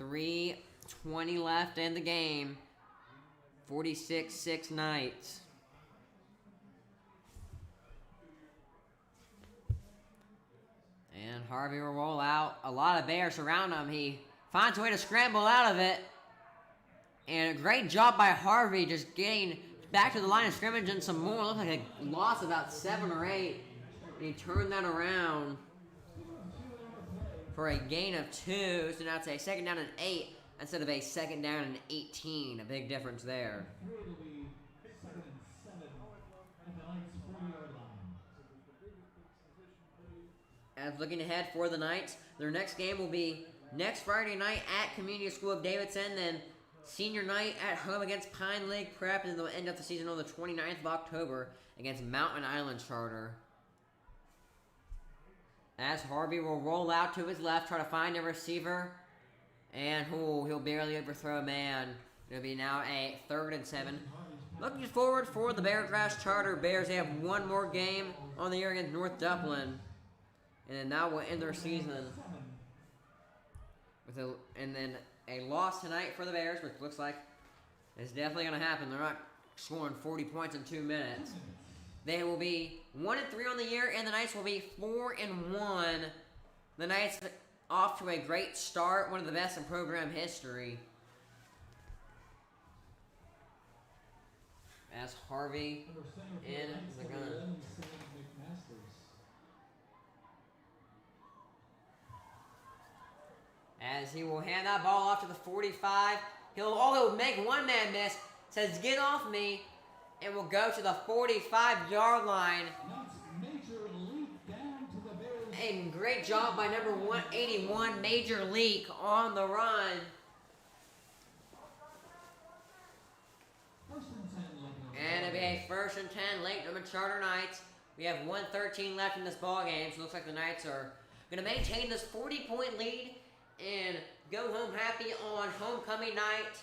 3:20 left in the game. 46-6 Knights. And Harvey will roll out. A lot of Bears surround him. He finds a way to scramble out of it. And a great job by Harvey just getting back to the line of scrimmage and some more. Looks like a loss about 7 or 8. And he turned that around for a gain of 2. So now it's a 2nd down and 8 instead of a 2nd down and 18. A big difference there. It'll be 2nd and 7 at the Knights' 40-yard line. As looking ahead for the Knights, their next game will be next Friday night at Community School of Davidson, then senior night at home against Pine Lake Prep, and they'll end up the season on the 29th of October against Mountain Island Charter. As Harvey will roll out to his left, try to find a receiver, and he'll barely overthrow a man. It'll be now a 3rd and 7. Looking forward for the Beargrass Charter Bears. They have one more game on the year against North Dublin, and then that will end their season with a loss tonight for the Bears, which looks like it's definitely going to happen. They're not scoring 40 points in 2 minutes. They will be 1-3 on the year, and the Knights will be 4-1. The Knights off to a great start, one of the best in program history. As Harvey in the gun. As he will hand that ball off to the 45. He'll make one man miss. Says, get off me. And will go to the 45-yard line. Major leak down to the Bears. A great job by number 181, Major Leak, on the run. First and 10, Lincoln. And it'll be a 1st and 10, late number Charter Knights. We have 1:13 left in this ball game, so it looks like the Knights are going to maintain this 40-point lead and go home happy on homecoming night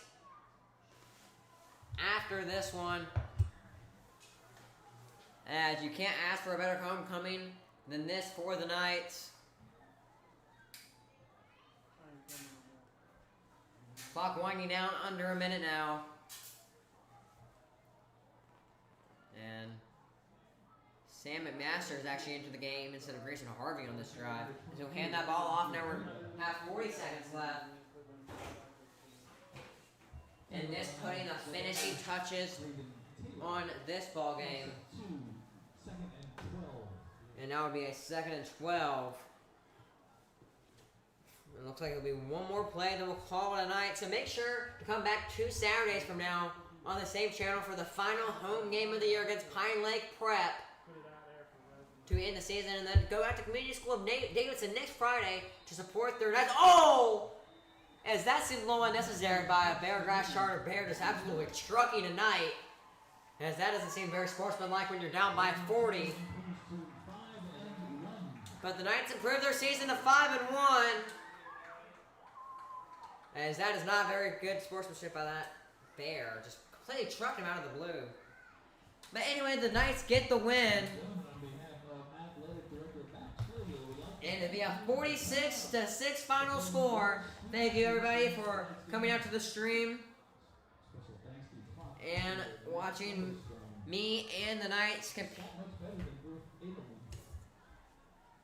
after this one. As you can't ask for a better homecoming than this for the Knights. I ain't coming no more. Clock winding down, under a minute now. And Sam McMaster is actually into the game instead of Grayson Harvey on this drive. So he'll hand that ball off. Now we have 40 seconds left. And this putting the finishing touches on this ball game. 2nd and 12. And now it'll be a 2nd and 12. It looks like it'll be one more play, then we'll call it a night. So make sure to come back 2 Saturdays from now on the same channel for the final home game of the year against Pine Lake Prep Put it out there for resume. to end the season. And then go out to Community School of Davidson next Friday to support their Knights. Oh! As that seemed a little unnecessary by a Beargrass Charter Bear just absolutely trucking tonight. As that doesn't seem very sportsmanlike when you're down by 40. But the Knights improved their season to 5-1. As that is not very good sportsmanship by that Bear. Just completely trucked him out of the blue. But anyway, the Knights get the win. And it'll be a 46-6 final score. Thank you everybody for coming out to the stream and watching me and the Knights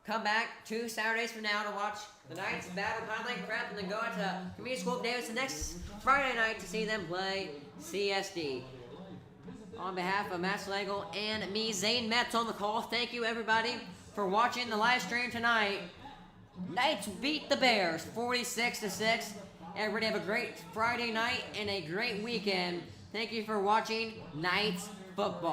come back 2 Saturdays from now to watch the Knights battle Pine Lake Prep and then go out to Community School of Davidson next Friday night to see them play CSD. On behalf of Matt Slagle and me, Zane Metz, on the call, thank you everybody for watching the live stream tonight. Knights beat the Bears 46-6. Everybody have a great Friday night and a great weekend. Thank you for watching Knights football.